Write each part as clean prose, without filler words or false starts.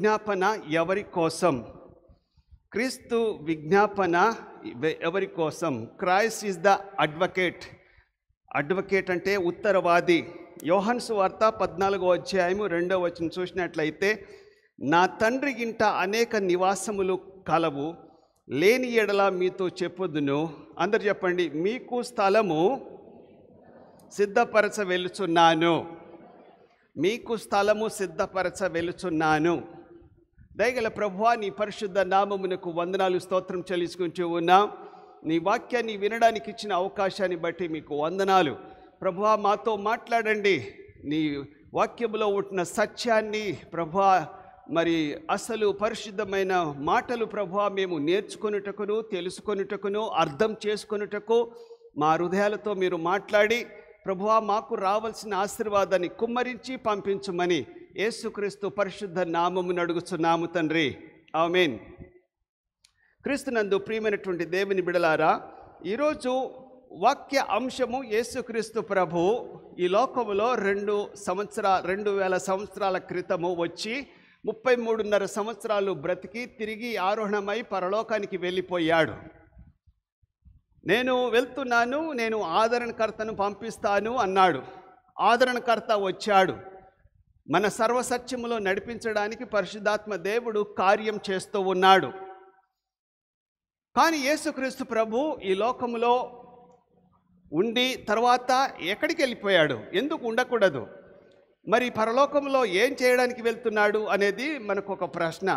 విజ్ఞాపన ఎవరి కోసం? క్రీస్తు విజ్ఞాపన ఎవరి కోసం? Christ is the advocate. Advocate అంటే ఉత్తరవాది. యోహాను సువార్త 14వ అధ్యాయము 2వ వచనం చూసినట్లయితే, నా తండ్రి ఇంట అనేక నివాసములు కలవు, లేని ఎడల మీతో చెప్పుదును. అందరు చెప్పండి, మీకు స్థలము సిద్ధపరచ వెలుచున్నాను. మీకు స్థలము సిద్ధపరచ వెలుచున్నాను. దయగల ప్రభువా, నీ పరిశుద్ధ నామమునకు వందనాలు, స్తోత్రం చెల్లించుకుంటూ ఉన్నాం. నీ వాక్యాన్ని వినడానికి ఇచ్చిన అవకాశాన్ని బట్టి మీకు వందనాలు. ప్రభువా, మాతో మాట్లాడండి. నీ వాక్యములో ఉంటున్న సత్యాన్ని ప్రభువా, మరి అసలు పరిశుద్ధమైన మాటలు ప్రభువా మేము నేర్చుకొనుటకును, తెలుసుకొనుటకును, అర్థం చేసుకొనుటకు మా హృదయాలతో మీరు మాట్లాడి ప్రభువా, మాకు రావాల్సిన ఆశీర్వాదాన్ని కుమ్మరించి పంపించమని యేసుక్రీస్తు పరిశుద్ధ నామమును అడుగుచున్నాము తండ్రి, ఆమేన్. క్రీస్తునందు ప్రియమైనటువంటి దేవుని బిడలారా, ఈరోజు వాక్య అంశము యేసుక్రీస్తు ప్రభు ఈ లోకములో 2000 సంవత్సరాల క్రితము వచ్చి 33.5 సంవత్సరాలు బ్రతికి తిరిగి ఆరోహణమై పరలోకానికి వెళ్ళిపోయాడు. నేను వెళ్తున్నాను, నేను ఆదరణకర్తను పంపిస్తాను అన్నాడు. ఆదరణకర్త వచ్చాడు. మన సర్వసత్యములో నడిపించడానికి పరిశుద్ధాత్మ దేవుడు కార్యం చేస్తూ ఉన్నాడు. కానీ యేసుక్రీస్తు ప్రభు ఈ లోకములో ఉండి తర్వాత ఎక్కడికి వెళ్ళిపోయాడు? ఎందుకు ఉండకూడదు? మరి పరలోకంలో ఏం చేయడానికి వెళ్తున్నాడు అనేది మనకు ఒక ప్రశ్న.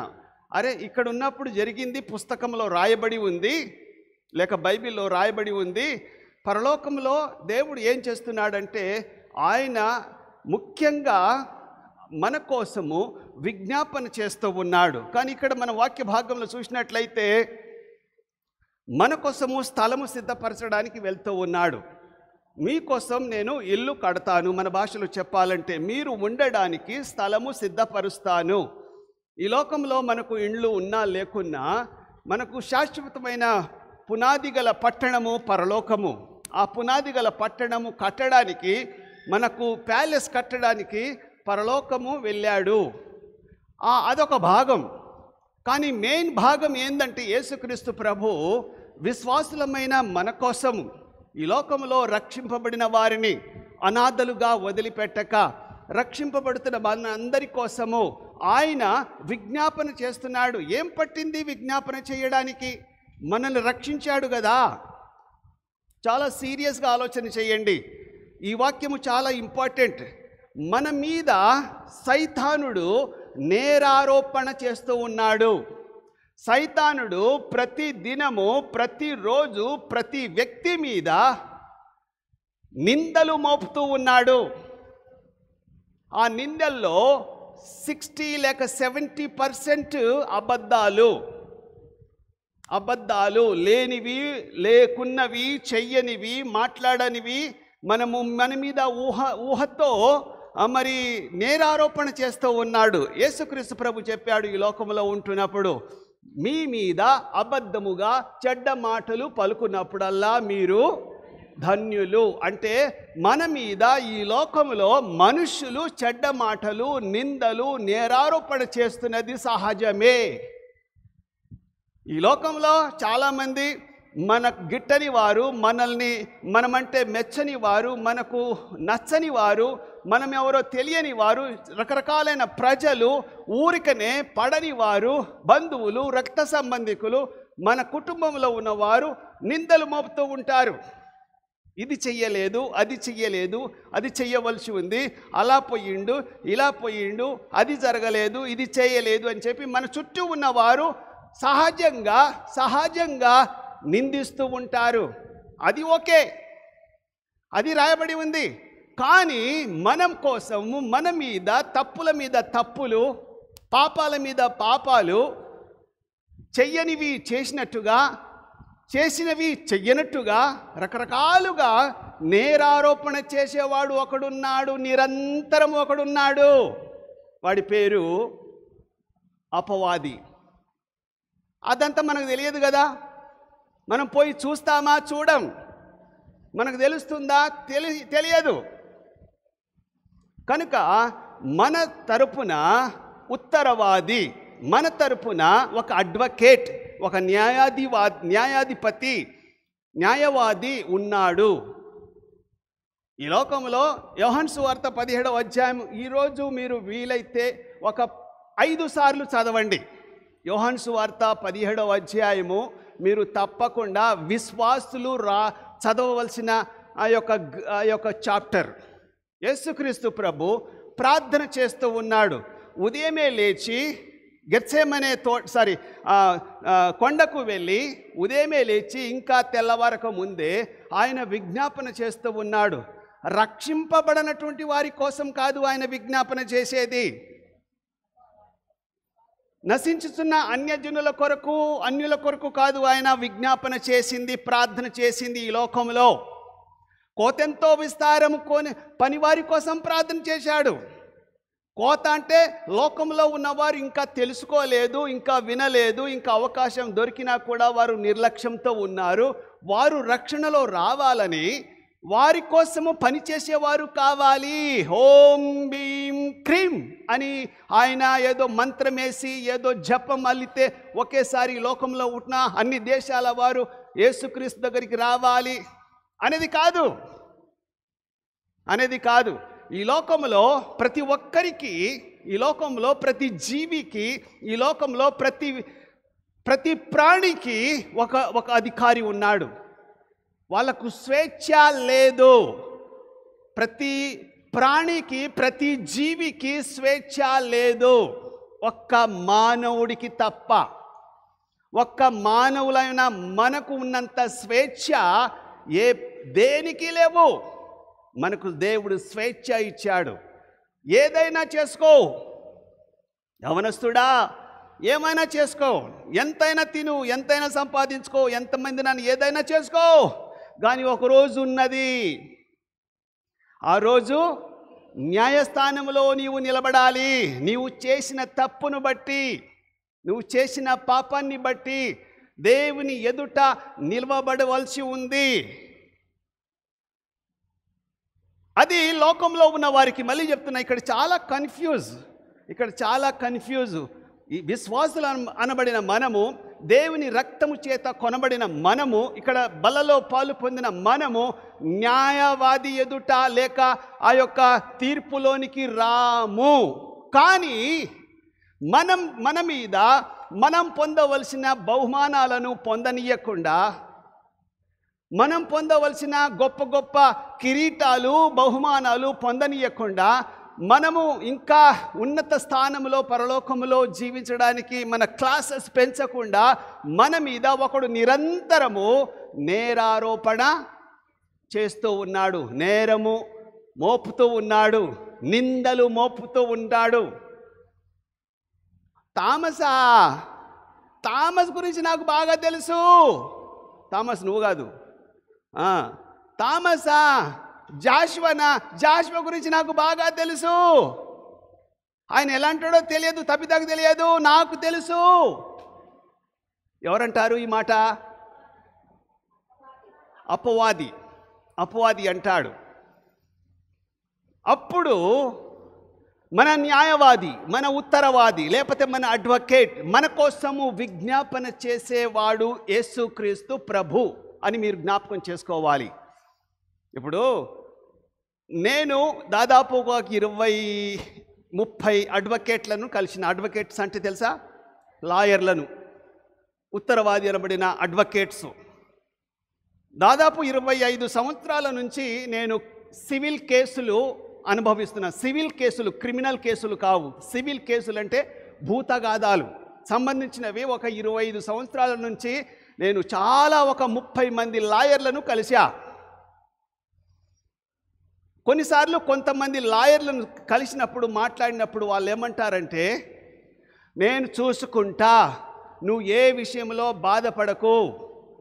అరే, ఇక్కడ ఉన్నప్పుడు జరిగింది పుస్తకంలో రాయబడి ఉంది, లేక బైబిల్లో రాయబడి ఉంది. పరలోకంలో దేవుడు ఏం చేస్తున్నాడంటే, ఆయన ముఖ్యంగా మన కోసము విజ్ఞాపన చేస్తూ ఉన్నాడు. కానీ ఇక్కడ మన వాక్య భాగంలో చూసినట్లయితే మన కోసము స్థలము సిద్ధపరచడానికి వెళ్తూ ఉన్నాడు. మీకోసం నేను ఇల్లు కడతాను, మన భాషలో చెప్పాలంటే మీరు ఉండడానికి స్థలము సిద్ధపరుస్తాను. ఈ లోకంలో మనకు ఇండ్లు ఉన్నా లేకున్నా మనకు శాశ్వతమైన పునాది గల పట్టణము పరలోకము. ఆ పునాది గల పట్టణము కట్టడానికి, మనకు ప్యాలెస్ కట్టడానికి పరలోకము వెళ్ళాడు. అదొక భాగం. కానీ మెయిన్ భాగం ఏందంటే, యేసుక్రీస్తు ప్రభు విశ్వాసులమైన మన కోసము ఈ లోకంలో రక్షింపబడిన వారిని అనాథలుగా వదిలిపెట్టక రక్షింపబడుతున్న మన అందరి కోసము ఆయన విజ్ఞాపన చేస్తున్నాడు. ఏం పట్టింది విజ్ఞాపన చేయడానికి? మనల్ని రక్షించాడు కదా. చాలా సీరియస్గా ఆలోచన చేయండి. ఈ వాక్యము చాలా ఇంపార్టెంట్. మన మీద సైతానుడు నేరారోపణ చేస్తూ ఉన్నాడు. సైతానుడు ప్రతి దినము, ప్రతిరోజు ప్రతి వ్యక్తి మీద నిందలు మోపుతూ ఉన్నాడు. ఆ నిందల్లో 60 లేక 70% అబద్ధాలు, లేనివి, లేకున్నవి, చెయ్యనివి, మాట్లాడనివి, మన మీద ఊహతో మరి నేరారోపణ చేస్తూ ఉన్నాడు. యేసుక్రీస్తు ప్రభు చెప్పాడు, ఈ లోకంలో ఉంటున్నప్పుడు మీ మీద అబద్ధముగా చెడ్డ మాటలు పలుకున్నప్పుడల్లా మీరు ధన్యులు. అంటే మన మీద ఈ లోకంలో మనుషులు చెడ్డ మాటలు, నిందలు, నేరారోపణ చేస్తున్నది సహజమే. ఈ లోకంలో చాలామంది మనకు గిట్టని వారు, మనమంటే మెచ్చని వారు, మనకు నచ్చని వారు, మనం ఎవరో తెలియని వారు, రకరకాలైన ప్రజలు, ఊరికనే పడని వారు, బంధువులు, రక్త సంబంధికులు, మన కుటుంబంలో ఉన్నవారు నిందలు మోపుతూ ఉంటారు. ఇది చెయ్యలేదు, అది చెయ్యలేదు, అది చెయ్యవలసి ఉంది, అలా పోయిండు, ఇలా పోయిండు, అది జరగలేదు, ఇది చేయలేదు అని చెప్పి మన చుట్టూ ఉన్నవారు సహజంగా నిందిస్తూ ఉంటారు. అది ఓకే, అది రాయబడి ఉంది. కానీ మనం కోసము మన మీద తప్పుల మీద తప్పులు, పాపాల మీద పాపాలు, చెయ్యనివి చేసినట్టుగా, చేసినవి చెయ్యనట్టుగా రకరకాలుగా నేరారోపణ చేసేవాడు ఒకడున్నాడు, నిరంతరం ఒకడున్నాడు. వాడి పేరు అపవాది. అదంతా మనకు తెలియదు కదా. మనం పోయి చూస్తామా? చూడం. మనకు తెలుస్తుందా? తెలియదు. కనుక మన తరపున ఉత్తరవాది, మన తరపున ఒక అడ్వకేట్, ఒక న్యాయవాది ఉన్నాడు. ఈ లోకంలో యోహాను సువార్త 17వ అధ్యాయం ఈరోజు మీరు వీలైతే ఒక 5 సార్లు చదవండి. యోహాను సువార్త 17వ అధ్యాయము మీరు తప్పకుండా విశ్వాసులు చదవవలసిన ఆ యొక్క చాప్టర్. యేసుక్రీస్తు ప్రభు ప్రార్థన చేస్తూ ఉన్నాడు. ఉదయమే లేచి గెత్సేమనే కొండకు వెళ్ళి ఉదయమే లేచి ఇంకా తెల్లవారక ముందే ఆయన విజ్ఞాపన చేస్తూ ఉన్నాడు. రక్షింపబడనటువంటి వారి కోసం కాదు ఆయన విజ్ఞాపన చేసేది, నశించుతున్న అన్యజనుల కొరకు, అన్యుల కొరకు కాదు ఆయన విజ్ఞాపన చేసింది, ప్రార్థన చేసింది. ఈ లోకంలో కోతెంతో విస్తారము పనివారి కోసం ప్రార్థన చేశాడు. కోత అంటే లోకంలో ఉన్నవారు ఇంకా తెలుసుకోలేదు, ఇంకా వినలేదు, ఇంకా అవకాశం దొరికినా కూడా వారు నిర్లక్ష్యంతో ఉన్నారు. వారు రక్షణలో రావాలని, వారి కోసము పనిచేసేవారు కావాలి. ఓం భీం క్రీం అని ఆయన ఏదో మంత్రమేసి ఏదో జపం అల్లితే ఒకేసారి లోకంలో ఉన్న అన్ని దేశాల వారు యేసుక్రీస్తు దగ్గరికి రావాలి అనేది కాదు. ఈ లోకంలో ప్రతి ఒక్కరికి, ఈ లోకంలో ప్రతి జీవికి, ఈ లోకంలో ప్రతి ప్రాణికి ఒక అధికారి ఉన్నాడు. వాళ్ళకు స్వేచ్ఛ లేదు. ప్రతి ప్రాణికి, ప్రతి జీవికి స్వేచ్ఛ లేదు, ఒక్క మానవుడికి తప్ప. ఒక్క మానవులైన మనకు ఉన్నంత స్వేచ్ఛ దేనికి లేవు. మనకు దేవుడు స్వేచ్ఛ ఇచ్చాడు. ఏదైనా చేసుకో, యవనస్తుడా ఏమైనా చేసుకో, ఎంతైనా తిను, ఎంతైనా సంపాదించుకో, ఎంతమంది నన్ను ఏదైనా చేసుకో. కానీ ఒక రోజు ఉన్నది, ఆ రోజు న్యాయస్థానంలో నీవు నిలబడాలి. నీవు చేసిన తప్పును బట్టి, నువ్వు చేసిన పాపాన్ని బట్టి దేవుని ఎదుట నిలవబడవలసి ఉంది. అది లోకంలో ఉన్న వారికి. మళ్ళీ చెప్తున్నా, ఇక్కడ చాలా కన్ఫ్యూజ్. ఈ విశ్వాసులు అనబడిన మనము, దేవుని రక్తము చేత కొనబడిన మనము, ఇక్కడ బలలో పాలు పొందిన మనము న్యాయవాది ఎదుట లేక ఆ యొక్క తీర్పులోనికి రాము. కానీ మన మీద మనం పొందవలసిన బహుమానాలను పొందనీయకుండా, మనం పొందవలసిన గొప్ప గొప్ప కిరీటాలు, బహుమానాలు పొందనీయకుండా, మనము ఇంకా ఉన్నత స్థానంలో పరలోకములో జీవించడానికి మన క్లాసెస్ పెంచకుండా మన మీద ఒకడు నిరంతరము నేరారోపణ చేస్తూ ఉన్నాడు, నేరము మోపుతూ ఉన్నాడు, నిందలు మోపుతూ ఉంటాడు. థామస్ గురించి నాకు బాగా తెలుసు. థామస్ నువ్వు కాదు, థామసా, జాషువా గురించి నాకు బాగా తెలుసు. ఆయన ఎలాంటాడో తెలియదు, తప్పిదాకు తెలియదు, నాకు తెలుసు. ఎవరంటారు ఈ మాట? అపవాది అంటాడు. అప్పుడు మన న్యాయవాది, మన ఉత్తరవాది, లేకపోతే మన అడ్వకేట్, మన కోసము విజ్ఞాపన చేసేవాడు యేసుక్రీస్తు ప్రభు అని మీరు జ్ఞాపకం చేసుకోవాలి. ఇప్పుడు నేను దాదాపు ఒక 20-30 అడ్వకేట్లను కలిసిన. అడ్వకేట్స్ అంటే తెలుసా? లాయర్లను, ఉత్తరవాది అనబడిన అడ్వకేట్స్. దాదాపు 25 సంవత్సరాల నుంచి నేను సివిల్ కేసులు అనుభవిస్తున్నా. సివిల్ కేసులు, క్రిమినల్ కేసులు కావు. సివిల్ కేసులు అంటే భూతగాదాలు సంబంధించినవి. ఒక 25 సంవత్సరాల నుంచి నేను ఒక 30 మంది లాయర్లను కలిసా. కొన్నిసార్లు కొంతమంది లాయర్లను కలిసినప్పుడు, మాట్లాడినప్పుడు వాళ్ళు ఏమంటారంటే, నేను చూసుకుంటా, నువ్వు ఏ విషయంలో బాధపడకు,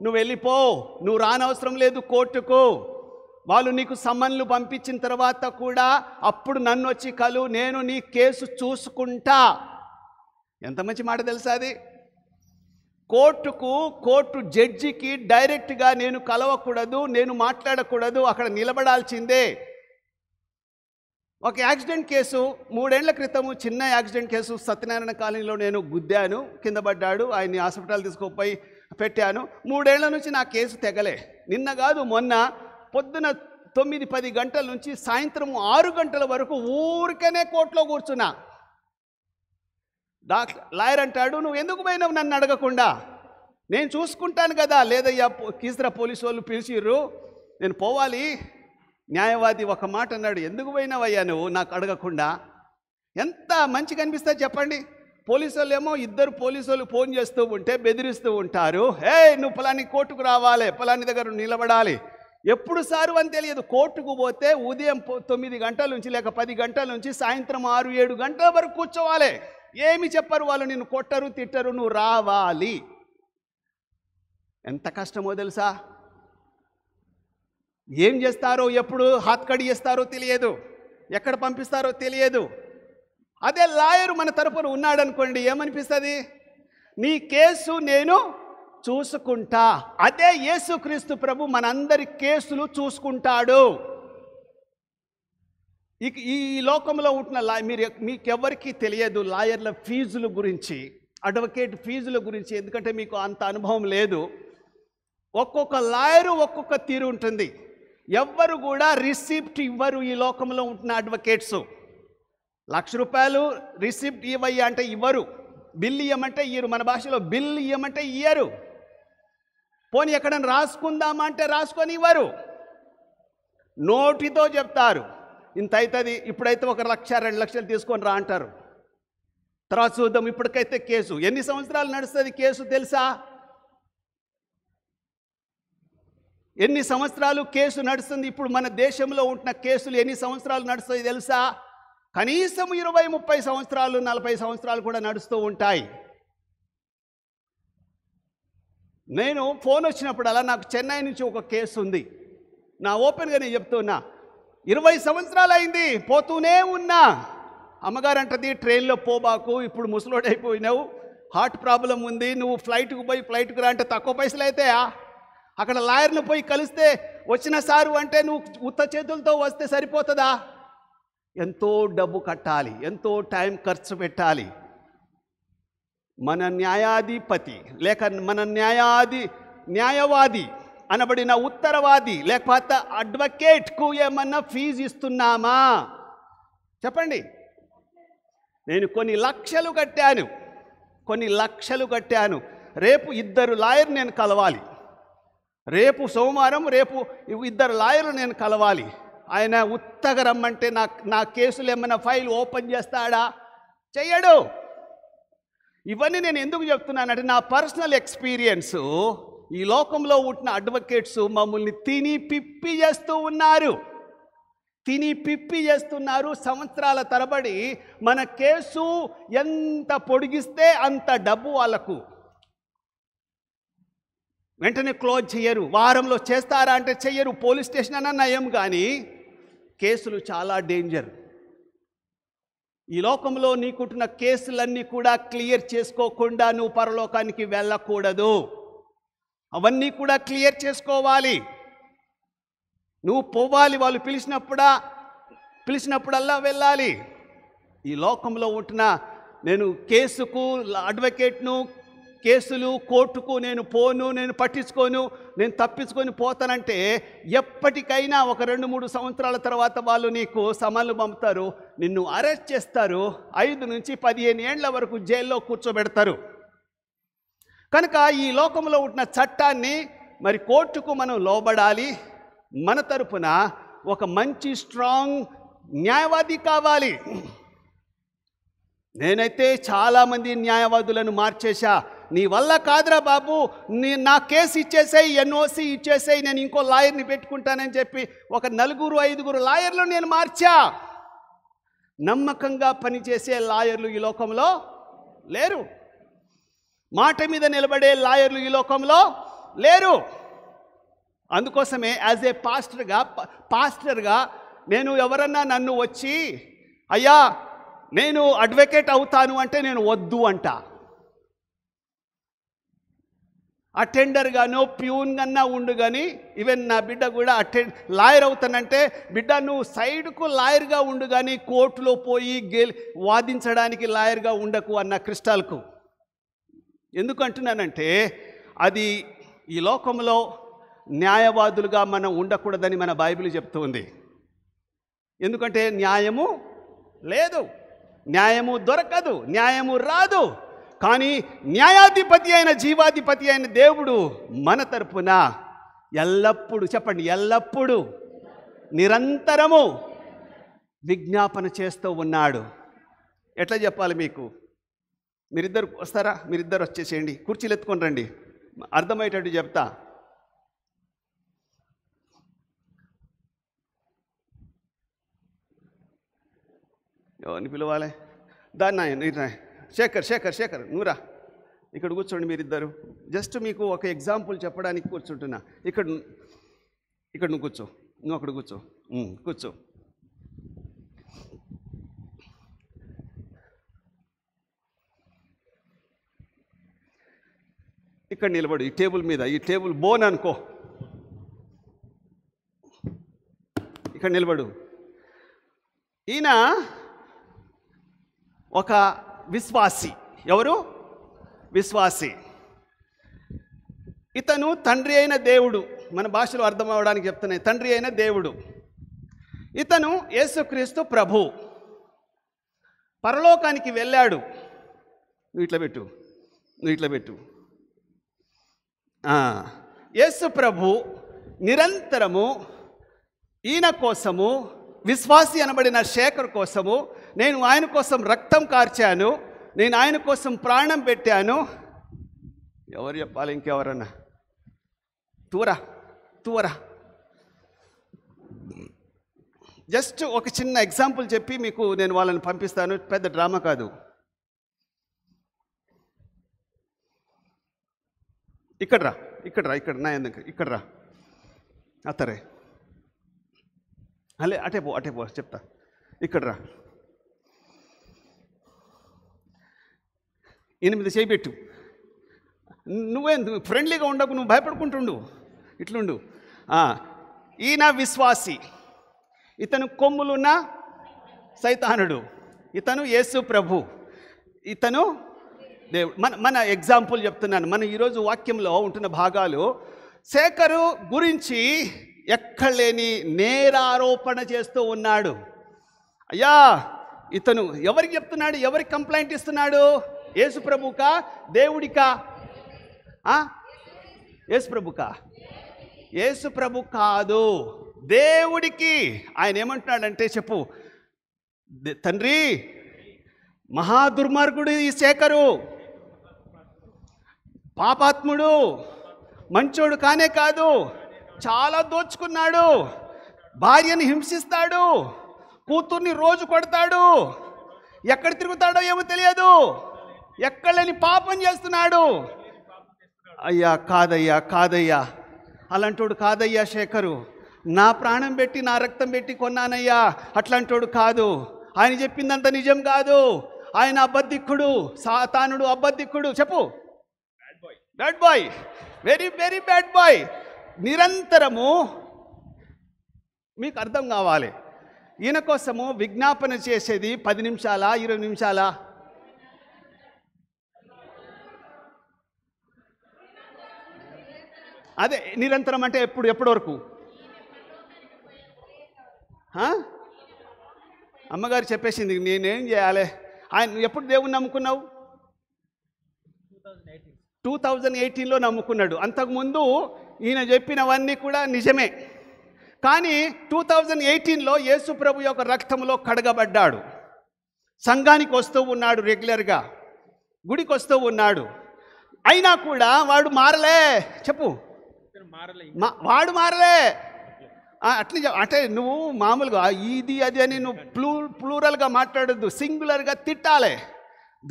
నువ్వు వెళ్ళిపో, నువ్వు రానవసరం లేదు కోర్టుకు. వాళ్ళు నీకు సమన్లు పంపించిన తర్వాత కూడా అప్పుడు నన్ను వచ్చి నేను నీ కేసు చూసుకుంటా. ఎంత మంచి మాట తెలుసా అది? కోర్టు జడ్జికి డైరెక్ట్గా నేను కలవకూడదు, నేను మాట్లాడకూడదు, అక్కడ నిలబడాల్సిందే. ఒక యాక్సిడెంట్ కేసు 3 ఏళ్ల క్రితము, చిన్న యాక్సిడెంట్ కేసు. సత్యనారాయణ కాలనీలో నేను గుద్దాను, కింద పడ్డాడు, ఆయన్ని హాస్పిటల్ తీసుకుపోయి పెట్టాను. 3 ఏళ్ల నుంచి నా కేసు తెగలే. నిన్న కాదు మొన్న పొద్దున 9-10 గంటల నుంచి సాయంత్రం 6 గంటల వరకు ఊరికనే కోర్టులో కూర్చున్నా. లాయర్ అంటాడు, నువ్వు ఎందుకు పోయినావు నన్ను అడగకుండా? నేను చూసుకుంటాను కదా. లేదయ్యా, కీసరా పోలీసు వాళ్ళు పిలిచిర్రు, నేను పోవాలి. న్యాయవాది ఒక మాట అన్నాడు, ఎందుకు పోయినావయ్యా నువ్వు నాకు అడగకుండా? ఎంత మంచిగా అనిపిస్తుంది చెప్పండి. పోలీసు వాళ్ళు ఏమో, 2 పోలీసు వాళ్ళు ఫోన్ చేస్తూ ఉంటే బెదిరిస్తూ ఉంటారు, హే నువ్వు పలాని కోర్టుకు రావాలి, పలాని దగ్గర నిలబడాలి. ఎప్పుడు సారు అని తెలియదు. కోర్టుకు పోతే ఉదయం 9 గంటల నుంచి లేక 10 గంటల నుంచి సాయంత్రం 6-7 గంటల వరకు కూర్చోవాలి. ఏమి చెప్పరు వాళ్ళు, నిన్ను కొట్టరు తిట్టరు, నువ్వు రావాలి. ఎంత కష్టమో తెలుసా? ఏం చేస్తారో, ఎప్పుడు హాత్కడి చేస్తారో తెలియదు, ఎక్కడ పంపిస్తారో తెలియదు. అదే లాయరు మన తరపున ఉన్నాడనుకోండి, ఏమనిపిస్తుంది? నీ కేసు నేను చూసుకుంటా. అదే యేసుక్రీస్తు ప్రభు మనందరి కేసులు చూసుకుంటాడు. ఈ లోకంలో ఉంటున్న మీకెవరికి తెలియదు లాయర్ల ఫీజుల గురించి, అడ్వకేట్ ఫీజుల గురించి, ఎందుకంటే మీకు అంత అనుభవం లేదు. ఒక్కొక్క లాయరు ఒక్కొక్క తీరు ఉంటుంది. ఎవ్వరు కూడా రిసిప్ట్ ఇవ్వరు ఈ లోకంలో ఉంటున్న అడ్వకేట్స్. ₹1,00,000 రిసిప్ట్ ఇవ్వయ్యా అంటే ఇవ్వరు, బిల్లు ఇవ్వమంటే ఇయ్యరు. మన భాషలో బిల్లు ఇవ్వమంటే ఇయ్యరు. పోనీ ఎక్కడైనా రాసుకుందామా అంటే రాసుకొని ఇవ్వరు. నోటితో చెప్తారు, ఇంత అవుతుంది, ఇప్పుడైతే 1,00,000-2 లక్షలు తీసుకొని రా అంటారు. తర్వాత చూద్దాం. ఇప్పటికైతే కేసు ఎన్ని సంవత్సరాలు నడుస్తుంది కేసు తెలుసా? ఎన్ని సంవత్సరాలు కేసు నడుస్తుంది? ఇప్పుడు మన దేశంలో ఉంటున్న కేసులు ఎన్ని సంవత్సరాలు నడుస్తాయి తెలుసా? కనీసం 20-30 సంవత్సరాలు, 40 సంవత్సరాలు కూడా నడుస్తూ ఉంటాయి. నేను ఫోన్ వచ్చినప్పుడల్లా, నాకు చెన్నై నుంచి ఒక కేసు ఉంది, నా ఓపెన్గా నేను చెప్తున్నా, 20 సంవత్సరాలు అయింది, పోతూనే ఉన్నా. అమ్మగారు అంటది, ట్రైన్లో పోబాకు, ఇప్పుడు ముసలోడైపోయినావు, హార్ట్ ప్రాబ్లం ఉంది, నువ్వు ఫ్లైట్కు పోయి ఫ్లైట్కు రా అంటే తక్కువ పైసలు అవుతాయా? అక్కడ లాయర్ను పోయి కలిస్తే వచ్చిన సారు అంటే నువ్వు ఉత్త చేతులతో వస్తే సరిపోతుందా? ఎంతో డబ్బు కట్టాలి, ఎంతో టైం ఖర్చు పెట్టాలి. మన న్యాయాధిపతి లేక మన న్యాయవాది అనబడిన ఉత్తరవాది లేకపోతే అడ్వకేట్కు ఏమన్నా ఫీజు ఇస్తున్నామా? చెప్పండి. నేను కొన్ని లక్షలు కట్టాను. రేపు 2 లాయర్ నేను కలవాలి. రేపు సోమవారం, రేపు 2 లాయర్లు నేను కలవాలి. ఆయన ఉత్తగా రమ్మంటే నా కేసులు ఏమైనా ఫైల్ ఓపెన్ చేస్తాడా? చెయ్యడు. ఇవన్నీ నేను ఎందుకు చెప్తున్నానంటే, నా పర్సనల్ ఎక్స్పీరియన్స్. ఈ లోకంలో ఉంటున్న అడ్వకేట్స్ మమ్మల్ని తిని పిప్పి చేస్తున్నారు. సంవత్సరాల తరబడి మన కేసు ఎంత పొడిగిస్తే అంత డబ్బు వాళ్ళకు. వెంటనే క్లోజ్ చేయరు. వారంలో చేస్తారా అంటే చెయ్యరు. పోలీస్ స్టేషన్ అన్న నయం, కానీ కేసులు చాలా డేంజర్. ఈ లోకంలో నీకుంటున్న కేసులన్నీ కూడా క్లియర్ చేసుకోకుండా నువ్వు పరలోకానికి వెళ్ళకూడదు. అవన్నీ కూడా క్లియర్ చేసుకోవాలి. నువ్వు పోవాలి, వాళ్ళు పిలిచినప్పుడల్లా వెళ్ళాలి. ఈ లోకంలో ఉంటున్న నేను కేసుకు, అడ్వకేట్ను, కేసులు, కోర్టుకు నేను పోను, నేను పట్టించుకోను, నేను తప్పించుకొని పోతానంటే ఎప్పటికైనా ఒక 2-3 సంవత్సరాల తర్వాత వాళ్ళు నీకు సమన్లు పంపుతారు, నిన్ను అరెస్ట్ చేస్తారు, 5 నుంచి 15 ఏళ్ల వరకు జైల్లో కూర్చోబెడతారు. కనుక ఈ లోకంలో ఉంటున్న చట్టాన్ని మరి కోర్టుకు మనం లోబడాలి. మన తరపున ఒక మంచి స్ట్రాంగ్ న్యాయవాది కావాలి. నేనైతే చాలామంది న్యాయవాదులను మార్చేశా. నీ వల్ల కాదురా బాబు, నా కేసు ఇచ్చేసాయి, ఎన్ఓసి ఇచ్చేసాయి, నేను ఇంకో లాయర్ని పెట్టుకుంటానని చెప్పి ఒక 4-5 లాయర్లు నేను మార్చా. నమ్మకంగా పనిచేసే లాయర్లు ఈ లోకంలో లేరు. మాట మీద నిలబడే లాయర్లు ఈ లోకంలో లేరు. అందుకోసమే యాజ్ ఏ పాస్టర్గా నేను ఎవరన్నా నన్ను వచ్చి అయ్యా నేను అడ్వకేట్ అవుతాను అంటే నేను వద్దు అంట. అటెండర్ గానో ప్యూన్ కన్నా ఉండు కానీ ఈవెన్ నా బిడ్డ కూడా లాయర్ అవుతానంటే బిడ్డ నువ్వు సైడ్కు లాయర్గా ఉండు కానీ కోర్టులో పోయి వాదించడానికి లాయర్గా ఉండకు అన్న క్రిస్టాల్కు. ఎందుకంటున్నానంటే అది ఈ లోకంలో న్యాయవాదులుగా మనం ఉండకూడదని మన బైబిల్ చెప్తుంది. ఎందుకంటే న్యాయము లేదు, న్యాయము దొరకదు, న్యాయము రాదు. కానీ న్యాయాధిపతి అయిన జీవాధిపతి అయిన దేవుడు మన తరపున ఎల్లప్పుడూ, చెప్పండి, ఎల్లప్పుడూ నిరంతరము విజ్ఞాపన చేస్తూ ఉన్నాడు. ఎట్లా చెప్పాలి మీకు? మీరిద్దరు వస్తారా? మీరిద్దరు వచ్చేసేయండి, కుర్చీలు ఎత్తుకొని రండి, అర్థమయ్యేటట్టు చెప్తా. ఎవరిని పిలవాలి? దాన్ని శేఖర్ శేఖర్ శేఖర్ నువ్వురా, ఇక్కడ కూర్చోండి మీరిద్దరు. జస్ట్ మీకు ఒక ఎగ్జాంపుల్ చెప్పడానికి కూర్చుంటున్నా. ఇక్కడ నువ్వు కూర్చో, నువ్వు అక్కడ కూర్చో, కూర్చో. ఇక్కడ నిలబడు, ఈ టేబుల్ మీద, ఈ టేబుల్ బోన్ అనుకో, ఇక్కడ నిలబడు. ఈయన ఒక విశ్వాసి. ఎవరు? విశ్వాసి. ఇతను తండ్రి అయిన దేవుడు, మన భాషలో అర్థం అవ్వడానికి చెప్తున్నాయి, తండ్రి అయిన దేవుడు. ఇతను యేసుక్రీస్తు ప్రభు. పరలోకానికి వెళ్ళాడు. నువ్వు ఇట్లా పెట్టు, నువ్వు ఇట్లా పెట్టు. యేసు ప్రభు నిరంతరము ఈయన కోసము, విశ్వాసి అనబడిన శేఖర్ కోసము, నేను ఆయన కోసం రక్తం కార్చాను, నేను ఆయన కోసం ప్రాణం పెట్టాను. ఎవరు చెప్పాలి? ఇంకెవరన్నా? తూరా. జస్ట్ ఒక చిన్న ఎగ్జాంపుల్ చెప్పి మీకు నేను వాళ్ళని పంపిస్తాను. పెద్ద డ్రామా కాదు. ఇక్కడ రా నా ఎందుకు ఇక్కడ రా. అతరే అటే పో చెప్తా. ఇక్కడ రా. 8 చేయబెట్టు. నువ్వే ఫ్రెండ్లీగా ఉండకు, నువ్వు భయపడుకుంటుండు, ఇట్లుండు. ఈయన విశ్వాసి. ఇతను కొమ్ములున్న సైతానుడు. ఇతను యేసు ప్రభు. ఇతను దేవుడు. మన ఎగ్జాంపుల్ చెప్తున్నాను. మన ఈరోజు వాక్యంలో ఉంటున్న భాగాలు శేఖరు గురించి ఎక్కడలేని నేరారోపణ చేస్తూ ఉన్నాడు. అయ్యా, ఇతను ఎవరికి చెప్తున్నాడు? ఎవరికి కంప్లైంట్ ఇస్తున్నాడు? యేసు ప్రభుకా, దేవుడికా? యేసు ప్రభుకా? యేసు ప్రభు కాదు, దేవుడికి. ఆయన ఏమంటున్నాడంటే, చెప్పు. తండ్రి, మహాదుర్మార్గుడు ఈ శేఖరు, పాపాత్ముడు, మంచోడు కానే కాదు, చాలా దోచుకున్నాడు, భార్యని హింసిస్తాడు, కూతుర్ని రోజు కొడతాడు, ఎక్కడ తిరుగుతాడో ఏమో తెలియదు, ఎక్కడలేని పాపం చేస్తున్నాడు. అయ్యా కాదయ్యా, అలాంటోడు కాదయ్యా శేఖరు. నా ప్రాణం పెట్టి, నా రక్తం పెట్టి కొన్నానయ్యా, అట్లాంటోడు కాదు. ఆయన చెప్పిందంత నిజం కాదు. ఆయన అబద్ధికుడు, సాతానుడు, అబద్ధికుడు. చెప్పు. Bad boy, very very bad boy. నిరంతరము మీకు అర్థం కావాలి. ఈయన కోసము విజ్ఞాపన చేసేది 10 నిమిషాలా, 20 నిమిషాలా? అదే నిరంతరం అంటే ఎప్పటి వరకు? అమ్మగారు చెప్పేసింది. నేనేం చేయాలి? ఆయన ఎప్పుడు దేవుణ్ణి నమ్ముకున్నావు? 2018లో నమ్ముకున్నాడు. అంతకుముందు ఈయన చెప్పినవన్నీ కూడా నిజమే. కానీ 2018లో యేసు ప్రభు యొక్క రక్తంలో కడగబడ్డాడు. సంఘానికి వస్తూ ఉన్నాడు, రెగ్యులర్గా గుడికి వస్తూ ఉన్నాడు. అయినా కూడా వాడు మారలే. చెప్పు. వాడు మారలే. అట్లే అంటే నువ్వు మామూలుగా ఇది అది అని నువ్వు ప్లూరల్గా మాట్లాడద్దు, సింగులర్గా తిట్టాలి.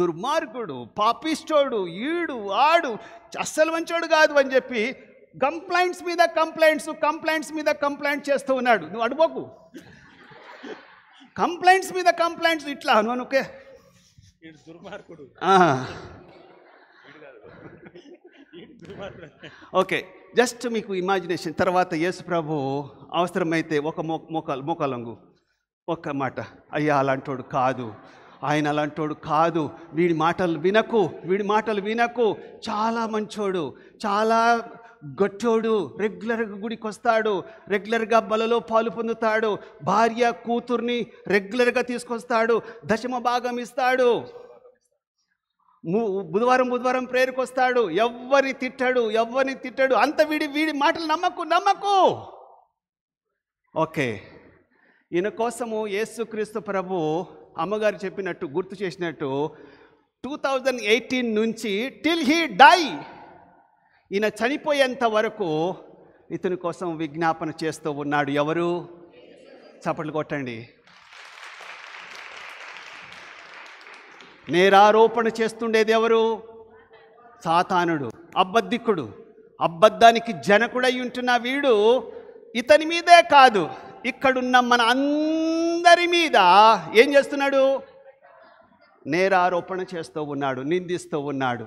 దుర్మార్గుడు, పాపిష్టోడు, ఈడు ఆడు అస్సలు మంచోడు కాదు అని చెప్పి కంప్లైంట్స్ మీద కంప్లైంట్స్ చేస్తూ ఉన్నాడు. నువ్వు అడుపోకు. కంప్లైంట్స్ మీద కంప్లైంట్స్ ఇట్లా నువ్వుకే ఓకే, జస్ట్ మీకు ఇమాజినేషన్. తర్వాత యేసు ప్రభు అవసరమైతే ఒక మోకాలంగు ఒక్క మాట, అయ్యా అలాంటోడు కాదు, ఆయన అలాంటోడు కాదు, వీడి మాటలు వినకు, చాలా మంచోడు, చాలా గట్టోడు, రెగ్యులర్గా గుడికి వస్తాడు, రెగ్యులర్గా బలలో పాలు పొందుతాడు, భార్య కూతుర్ని రెగ్యులర్గా తీసుకొస్తాడు, దశమ భాగం ఇస్తాడు, బుధవారం ప్రేయర్కి వస్తాడు, ఎవరిని తిట్టాడు, అంత వీడి మాటలు నమ్మకు. ఓకే, ఈయన కోసము యేసుక్రీస్తు ప్రభు అమ్మగారు చెప్పినట్టు గుర్తు చేసినట్టు 2018 నుంచి టిల్ హీ డై, ఈయన చనిపోయేంత వరకు ఇతని కోసం విజ్ఞాపన చేస్తూ ఉన్నాడు. ఎవరు? చప్పట్లు కొట్టండి. నేరారోపణ చేస్తుండేది ఎవరు? సాతానుడు, అబద్ధికుడు, అబద్ధానికి జనకుడై ఉంటున్న వీడు ఇతని మీదే కాదు, ఇక్కడున్న మన అందరి మీద ఏం చేస్తున్నాడు? నేరారోపణ చేస్తూ ఉన్నాడు, నిందిస్తూ ఉన్నాడు.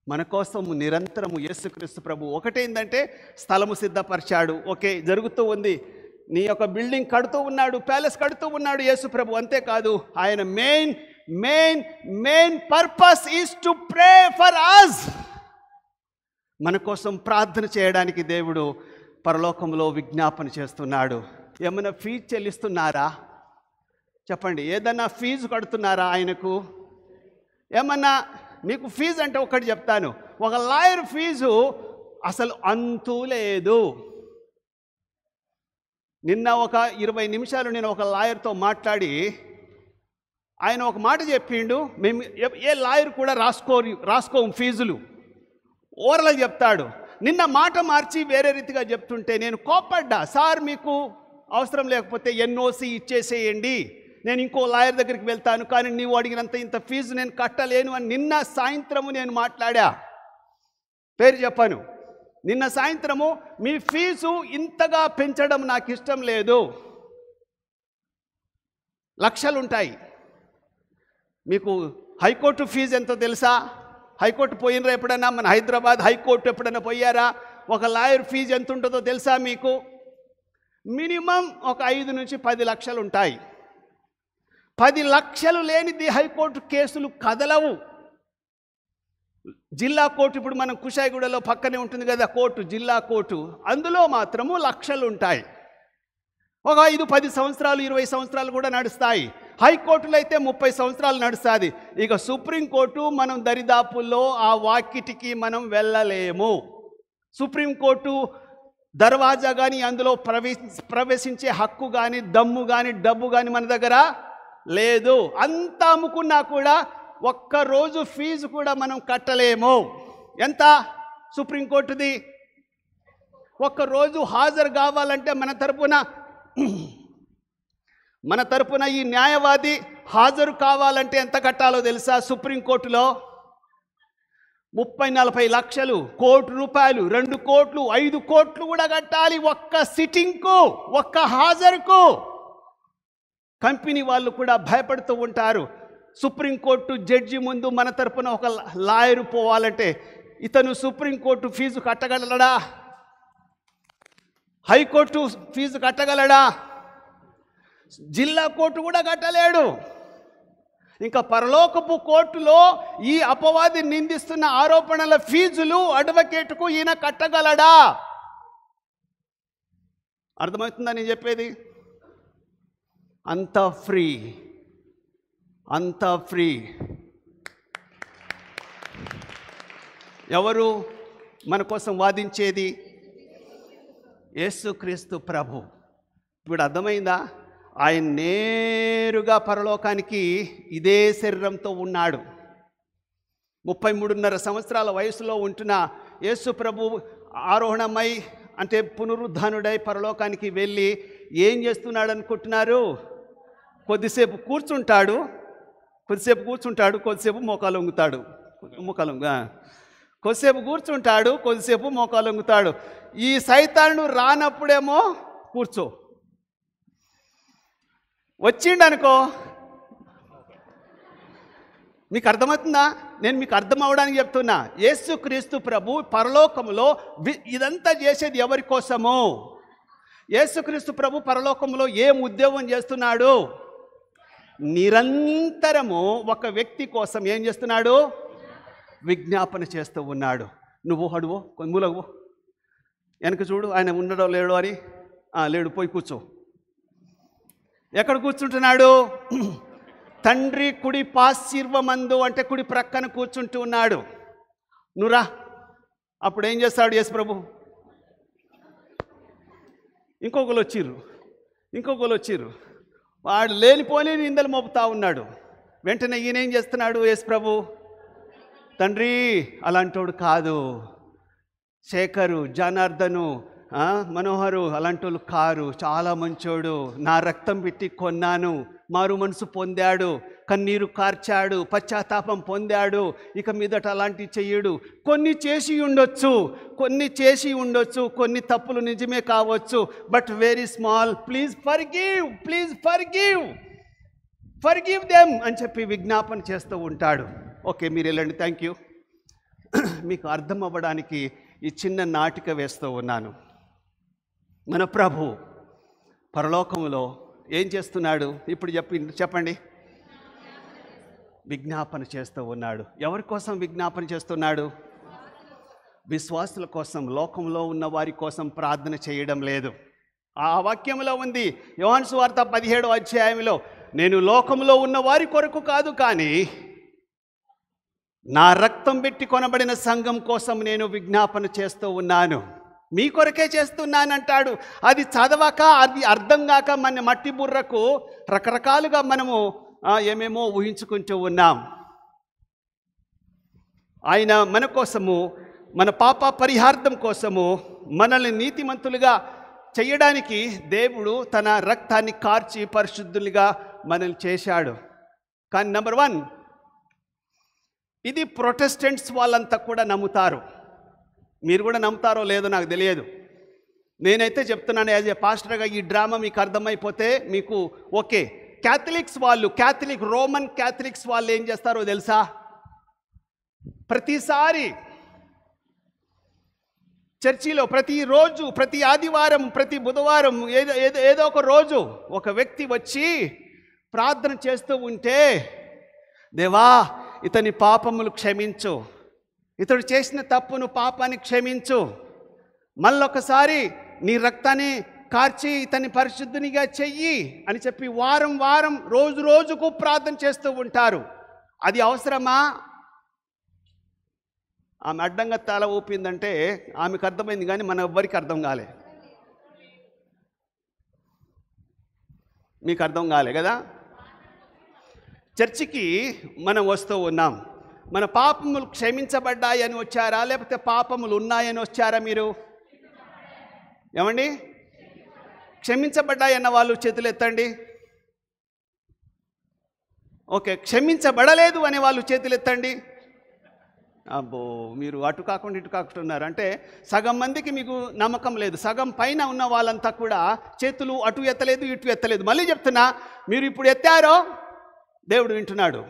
మన కోసం నిరంతరము యేసుక్రీస్తు ప్రభు ఒకటేందంటే స్థలము సిద్ధపరిచాడు. ఓకే, జరుగుతూ ఉంది, నీ యొక్క బిల్డింగ్ కడుతూ ఉన్నాడు, ప్యాలెస్ కడుతూ ఉన్నాడు యేసు ప్రభు. అంతేకాదు, ఆయన main purpose is to pray for us. మన కోసం ప్రార్థన చేయడానికి దేవుడు పరలోకంలో విజ్ఞాపన చేస్తున్నాడు. ఏమైనా ఫీజు చెల్లిస్తున్నారా? చెప్పండి, ఏదన్నా ఫీజు కడుతున్నారా ఆయనకు? ఏమన్నా మీకు ఫీజు అంటే ఒకటి చెప్తాను, ఒక లాయర్ ఫీజు అసలు అంతు లేదు. నిన్న ఒక 20 నిమిషాలు నేను ఒక లాయర్తో మాట్లాడి, ఆయన ఒక మాట చెప్పిండు, మేము ఏ లాయర్ కూడా రాసుకోం ఫీజులు, ఓరలు చెప్తాడు. నిన్న మాట మార్చి వేరే రీతిగా చెప్తుంటే నేను కోపడ్డా. సార్, మీకు అవసరం లేకపోతే ఎన్ఓసి ఇచ్చేసేయండి, నేను ఇంకో లాయర్ దగ్గరికి వెళ్తాను, కానీ నీవు అడిగినంత ఇంత ఫీజు నేను కట్టలేను అని నిన్న సాయంత్రము నేను మాట్లాడా. పేరు చెప్పాను. నిన్న సాయంత్రము మీ ఫీజు ఇంతగా పెంచడం నాకు ఇష్టం లేదు, లక్షలుంటాయి. మీకు హైకోర్టు ఫీజు ఎంతో తెలుసా? హైకోర్టు పోయినరా ఎప్పుడన్నా? మన హైదరాబాద్ హైకోర్టు ఎప్పుడన్నా పోయారా? ఒక లాయర్ ఫీజు ఎంత ఉంటుందో తెలుసా మీకు? మినిమం ఒక 5 నుంచి 10 లక్షలు ఉంటాయి. 10 లక్షలు లేనిది హైకోర్టు కేసులు కదలవు. జిల్లా కోర్టు, ఇప్పుడు మనం కుషాయిగూడలో పక్కనే ఉంటుంది కదా కోర్టు, జిల్లా కోర్టు, అందులో మాత్రము లక్షలు ఉంటాయి. ఒక 5-10 సంవత్సరాలు 20 సంవత్సరాలు కూడా నడుస్తాయి. హైకోర్టులో అయితే 30 సంవత్సరాలు నడుస్తుంది. ఇక సుప్రీంకోర్టు మనం దరిదాపుల్లో ఆ వాకిటికి మనం వెళ్ళలేము. సుప్రీంకోర్టు దర్వాజా కానీ అందులో ప్రవేశించే హక్కు కానీ దమ్ము కానీ డబ్బు కానీ మన దగ్గర లేదు. అంతా అమ్ముకున్నా కూడా ఒక్కరోజు ఫీజు కూడా మనం కట్టలేము. ఎంత సుప్రీంకోర్టుది? ఒక్కరోజు హాజరు కావాలంటే మన తరపున ఈ న్యాయవాది హాజరు కావాలంటే ఎంత కట్టాలో తెలుసా? సుప్రీంకోర్టులో 30-40 లక్షలు, ₹1,00,000, 2 కోట్లు, 5 కోట్లు కూడా కట్టాలి ఒక్క సిట్టింగ్కు, ఒక్క హాజరుకు. కంపెనీ వాళ్ళు కూడా భయపడుతూ ఉంటారు. సుప్రీంకోర్టు జడ్జి ముందు మన తరపున ఒక లాయరు పోవాలంటే ఇతను సుప్రీంకోర్టు ఫీజు కట్టగలడా? హైకోర్టు ఫీజు కట్టగలడా? జిల్లా కోర్టు కూడా కట్టలేడు. ఇంకా పరలోకపు కోర్టులో ఈ అపవాది నిందిస్తున్న ఆరోపణల ఫీజులు అడ్వకేట్కు ఈయన కట్టగలడా? అర్థమవుతుందా నేను చెప్పేది? అంత ఫ్రీ. ఎవరు మన కోసం వాదించేది? యేసుక్రీస్తు ప్రభు. ఇప్పుడు అర్థమైందా? ఆయన నేరుగా పరలోకానికి ఇదే శరీరంతో ఉన్నాడు. 33.5 సంవత్సరాల వయసులో ఉంటున్న యేసు ప్రభు ఆరోహణమై అంటే పునరుద్ధానుడై పరలోకానికి వెళ్ళి ఏం చేస్తున్నాడు అనుకుంటున్నారు? కొద్దిసేపు కూర్చుంటాడు, కొద్దిసేపు మోకాలు వంగుతాడు. కొద్దిసేపు కూర్చుంటాడు, కొద్దిసేపు మోకాలు వంగుతాడు. ఈ సైతాను రానప్పుడేమో కూర్చో, వచ్చిండనుకో. మీకు అర్థమవుతుందా? నేను మీకు అర్థం అవడానికి చెప్తున్నా. యేసుక్రీస్తు ప్రభు పరలోకములో ఇదంతా చేసేది ఎవరి కోసము? యేసుక్రీస్తు ప్రభు పరలోకంలో ఏం ఉద్యోగం చేస్తున్నాడు? నిరంతరము ఒక వ్యక్తి కోసం ఏం చేస్తున్నాడు? విజ్ఞాపన చేస్తూ ఉన్నాడు. నువ్వు అడుగు మూలవు, వెనక చూడు, ఆయన ఉండడో లేడో అని. లేడు, పోయి కూర్చో. ఎక్కడ కూర్చుంటున్నాడు? తండ్రి కుడి పార్శ్వమందు, అంటే కుడి ప్రక్కన కూర్చుంటూ ఉన్నాడు. నువ్వురా. అప్పుడు ఏం చేస్తాడు యేసు ప్రభు? ఇంకొకరు వచ్చిర్రు. వాడు లేనిపోని నిందలు మోపుతా ఉన్నాడు. వెంటనే ఈయన ఏం చేస్తున్నాడు? యేసు ప్రభు, తండ్రి అలాంటోడు కాదు, శేఖరు, జనార్దను, మనోహరు అలాంటి వాళ్ళు కారు, చాలా మంచోడు, నా రక్తం పెట్టి కొన్నాను, మారు మనసు పొందాడు, కన్నీరు కార్చాడు, పశ్చాత్తాపం పొందాడు, ఇక మీదట అలాంటివి చెయ్యడు. కొన్ని చేసి ఉండొచ్చు, కొన్ని తప్పులు నిజమే కావచ్చు, but very small. Please forgive them అని చెప్పి విజ్ఞాపన చేస్తూ ఉంటాడు. ఓకే, మీరు వెళ్ళండి, థ్యాంక్ యూ. మీకు అర్థం అవ్వడానికి ఈ చిన్న నాటిక వేస్తూ ఉన్నాను. మన ప్రభు పరలోకములో ఏం చేస్తున్నాడు? ఇప్పుడు చెప్పండి. విజ్ఞాపన చేస్తూ ఉన్నాడు. ఎవరి కోసం విజ్ఞాపన చేస్తున్నాడు? విశ్వాసుల కోసం, లోకంలో ఉన్న వారి కోసం ప్రార్థన చేయడం లేదు. ఆ వాక్యంలో ఉంది, యోహాను సువార్త 17వ అధ్యాయంలో, నేను లోకంలో ఉన్న వారి కొరకు కాదు, కానీ నా రక్తం పెట్టి కొనబడిన సంఘం కోసం నేను విజ్ఞాపన చేస్తూ ఉన్నాను, మీ కొరకే చేస్తున్నానంటాడు. అది చదవక, అది అర్థం కాక మన మట్టి బుర్రకు రకరకాలుగా మనము ఏమేమో ఊహించుకుంటూ ఉన్నాం. ఆయన మన కోసము, మన పాప పరిహార్థం కోసము, మనల్ని నీతిమంతులుగా చేయడానికి దేవుడు తన రక్తాన్ని కార్చి పరిశుద్ధులుగా మనల్ని చేశాడు. కానీ నెంబర్ 1, ఇది ప్రొటెస్టెంట్స్ వాళ్ళంతా కూడా నమ్ముతారు. మీరు కూడా నమ్ముతారో లేదో నాకు తెలియదు. నేనైతే చెప్తున్నాను యాజ్ ఏ పాస్టర్గా, ఈ డ్రామా మీకు అర్థమైపోతే మీకు ఓకే. రోమన్ క్యాథలిక్స్ వాళ్ళు ఏం చేస్తారో తెలుసా? ప్రతిసారి చర్చిలో ప్రతిరోజు, ప్రతి ఆదివారం, ప్రతి బుధవారం, ఏదో ఒక రోజు ఒక వ్యక్తి వచ్చి ప్రార్థన చేస్తూ ఉంటే, దేవా ఇతని పాపములు క్షమించు, ఇతడు చేసిన తప్పును, పాపాన్ని క్షమించు, మళ్ళొకసారి నీ రక్తాన్ని కార్చి ఇతన్ని పరిశుద్ధునిగా చెయ్యి అని చెప్పి వారం వారం, రోజుకు ప్రార్థన చేస్తూ ఉంటారు. అది అవసరమా? ఆమె అడ్డంగా తల ఊపిందంటే ఆమెకు అర్థమైంది, కానీ మన ఎవ్వరికి అర్థం కాలే. మీకు అర్థం కాలే కదా? చర్చికి మనం వస్తూ ఉన్నాం. మన పాపములు క్షమించబడ్డాయని వచ్చారా, లేకపోతే పాపములు ఉన్నాయని వచ్చారా? మీరు ఏమండి? క్షమించబడ్డాయన్న వాళ్ళు చేతులు ఎత్తండి. ఓకే, క్షమించబడలేదు అనే వాళ్ళు చేతులు ఎత్తండి. అబ్బో, మీరు అటు కాకుండా ఇటు కాకుంటున్నారు. అంటే సగం మందికి మీకు నమ్మకం లేదు. సగం పైన ఉన్న వాళ్ళంతా కూడా చేతులు అటు ఎత్తలేదు, ఇటు ఎత్తలేదు. మళ్ళీ చెప్తున్నా, మీరు ఇప్పుడు ఎత్తారో దేవుడు వింటున్నాడు.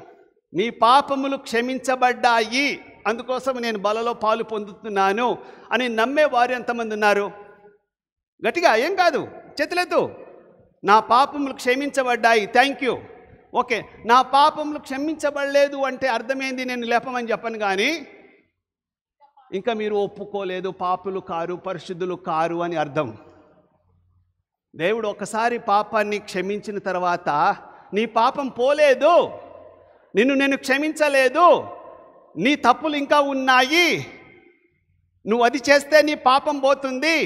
మీ పాపములు క్షమించబడ్డాయి, అందుకోసం నేను బలలో పాలు పొందుతున్నాను అని నమ్మే వారు ఎంతమంది ఉన్నారు? గట్టిగా ఏం కాదు, చేతులెత్తు. నా పాపములు క్షమించబడ్డాయి, థ్యాంక్ యూ. ఓకే, నా పాపములు క్షమించబడలేదు అంటే అర్థమైంది, నేను లేపమని చెప్పను, కానీ ఇంకా మీరు ఒప్పుకోలేదు, పాపులు కారు, పరిశుద్ధులు కారు అని అర్థం. దేవుడు ఒకసారి పాపాన్ని క్షమించిన తర్వాత నీ పాపం పోలేదు, నేను క్షమించలేదు, నీ తప్పులు ఇంకా ఉన్నాయి, నువ్వు అది చేస్తే నీ పాపం పోతుంది.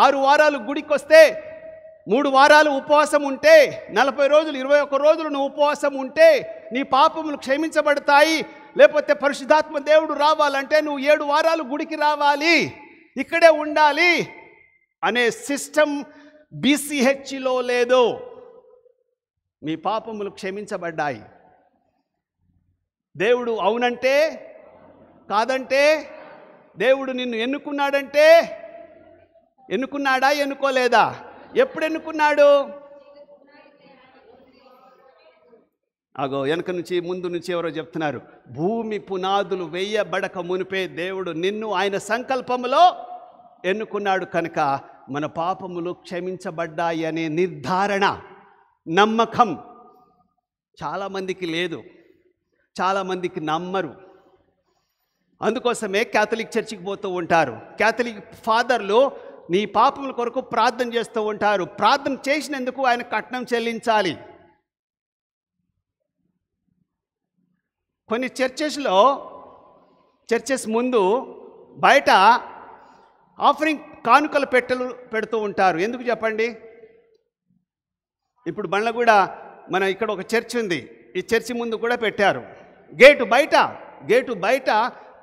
6 వారాలు గుడికి వస్తే, 3 వారాలు ఉపవాసం ఉంటే, 40 రోజులు 21 రోజులు నువ్వు ఉపవాసం ఉంటే నీ పాపములు క్షమించబడతాయి. లేకపోతే పరిశుద్ధాత్మ దేవుడు రావాలంటే నువ్వు 7 వారాలు గుడికి రావాలి, ఇక్కడే ఉండాలి అనే సిస్టమ్ BCHలో లేదు. మీ పాపములు క్షమించబడ్డాయి. దేవుడు అవునంటే, కాదంటే, దేవుడు నిన్ను ఎన్నుకున్నాడంటే, ఎన్నుకున్నాడా ఎన్నుకోలేదా? ఎప్పుడు ఎన్నుకున్నాడు? అగో వెనక నుంచి ముందు నుంచి ఎవరో చెప్తున్నారు, భూమి పునాదులు వేయబడక మునిపే దేవుడు నిన్ను ఆయన సంకల్పములో ఎన్నుకున్నాడు కనుక మన పాపములు క్షమించబడ్డాయి అనే నిర్ధారణ, నమ్మకం చాలామందికి లేదు, చాలామందికి నమ్మరు. అందుకోసమే క్యాథలిక్ చర్చికి పోతూ ఉంటారు. క్యాథలిక్ ఫాదర్లు నీ పాపముల కొరకు ప్రార్థన చేస్తూ ఉంటారు. ప్రార్థన చేసినందుకు ఆయన కట్నం చెల్లించాలి. కొన్ని చర్చెస్ ముందు బయట ఆఫరింగ్ కానుకల పెట్టెలు పెడుతూ ఉంటారు. ఎందుకు చెప్పండి? ఇప్పుడు బండ్లగూడ మన ఇక్కడ ఒక చర్చ్ ఉంది, ఈ చర్చి ముందు కూడా పెట్టారు. గేటు బయట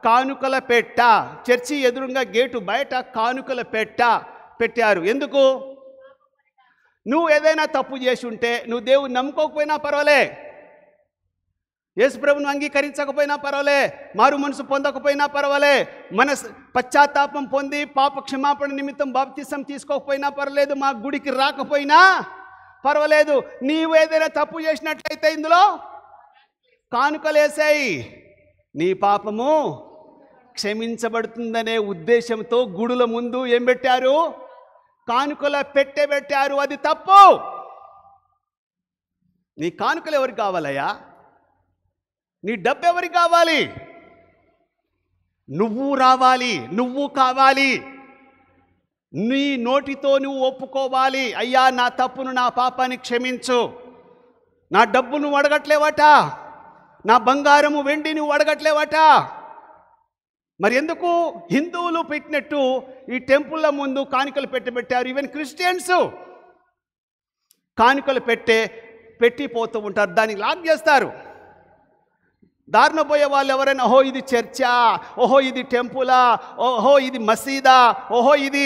కానుకల పెట్ట, చర్చి ఎదురుగా గేటు బయట కానుకల పెట్టారు. ఎందుకు? నువ్వు ఏదైనా తప్పు చేసి ఉంటే, నువ్వు దేవుని నమ్ముకోకపోయినా పర్వాలే, యేసుప్రభును అంగీకరించకపోయినా పర్వాలే, మారు మనసు పొందకపోయినా పర్వాలే, పశ్చాత్తాపం పొంది పాప క్షమాపణ నిమిత్తం బాప్తిసం తీసుకోకపోయినా పర్వాలేదు, మా గుడికి రాకపోయినా పర్వాలేదు, నీవు ఏదైనా తప్పు చేసినట్లయితే ఇందులో కానుకలేసాయి, నీ పాపము క్షమించబడుతుందనే ఉద్దేశంతో గుడుల ముందు ఏం పెట్టారు? కానుకల పెట్టారు. అది తప్పు. నీ కానుకలు ఎవరికి కావాలయ్యా? నీ డబ్బు ఎవరికి కావాలి? నువ్వు రావాలి, నువ్వు కావాలి. నీ నోటితో నువ్వు ఒప్పుకోవాలి, అయ్యా నా తప్పును, నా పాపాన్ని క్షమించు. నా డబ్బు నువ్వు అడగట్లేవట, నా బంగారము వెండి నువ్వు అడగట్లేవట. మరి ఎందుకు హిందువులు పెట్టినట్టు ఈ టెంపుల్ల ముందు కానుకలు పెట్టారు? ఈవెన్ క్రిస్టియన్స్ కానుకలు పెట్టిపోతూ ఉంటారు, దానికి లాక్ చేస్తారు. దారిన పోయే వాళ్ళు ఎవరైనా, ఓహో ఇది చర్చా, ఓహో ఇది టెంపులా, ఓహో ఇది మసీదా, ఓహో ఇది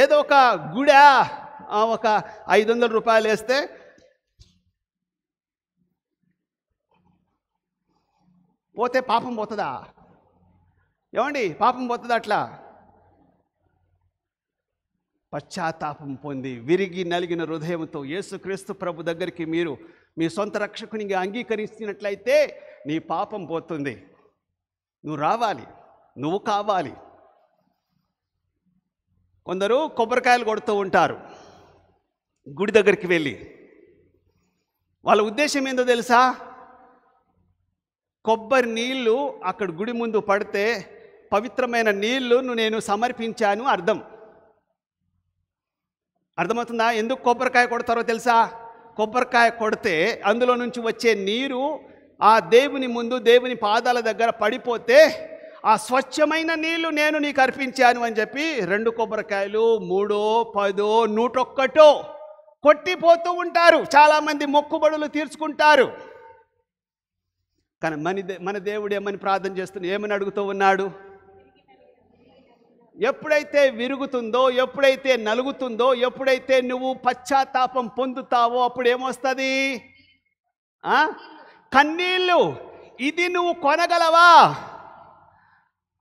ఏదో ఒక గుడా, ఒక 500 రూపాయలు వేస్తే పోతే పాపం పోతుందా? ఏమండి, పాపం పోతుందా? అట్లా పశ్చాత్తాపం పొంది విరిగి నలిగిన హృదయంతో యేసుక్రీస్తు ప్రభు దగ్గరికి మీరు మీ సొంత రక్షకునిగా అంగీకరించినట్లయితే నీ పాపం పోతుంది. నువ్వు రావాలి, నువ్వు కావాలి. కొందరు కొబ్బరికాయలు కొడుతూ ఉంటారు గుడి దగ్గరికి వెళ్ళి. వాళ్ళ ఉద్దేశం ఏందో తెలుసా? కొబ్బరి నీళ్ళు అక్కడ గుడి ముందు పడితే పవిత్రమైన నీళ్లను నేను సమర్పించాను అర్థమవుతుందా? ఎందుకు కొబ్బరికాయ కొడతారో తెలుసా? కొబ్బరికాయ కొడితే అందులో నుంచి వచ్చే నీరు ఆ దేవుని ముందు, దేవుని పాదాల దగ్గర పడిపోతే ఆ స్వచ్ఛమైన నీళ్లు నేను నీకు అర్పించాను అని చెప్పి 2 కొబ్బరికాయలు, 3, 10, 101 కొట్టిపోతూ ఉంటారు. చాలామంది మొక్కుబడులు తీర్చుకుంటారు. కానీ మన దేవుడు ఏమని ప్రార్థన చేస్తున్నా, ఏమని అడుగుతూ ఉన్నాడు? ఎప్పుడైతే విరుగుతుందో, ఎప్పుడైతే నలుగుతుందో, ఎప్పుడైతే నువ్వు పశ్చాత్తాపం పొందుతావో అప్పుడు ఏమొస్తుంది? కన్నీళ్ళు. ఇది నువ్వు కొనగలవా?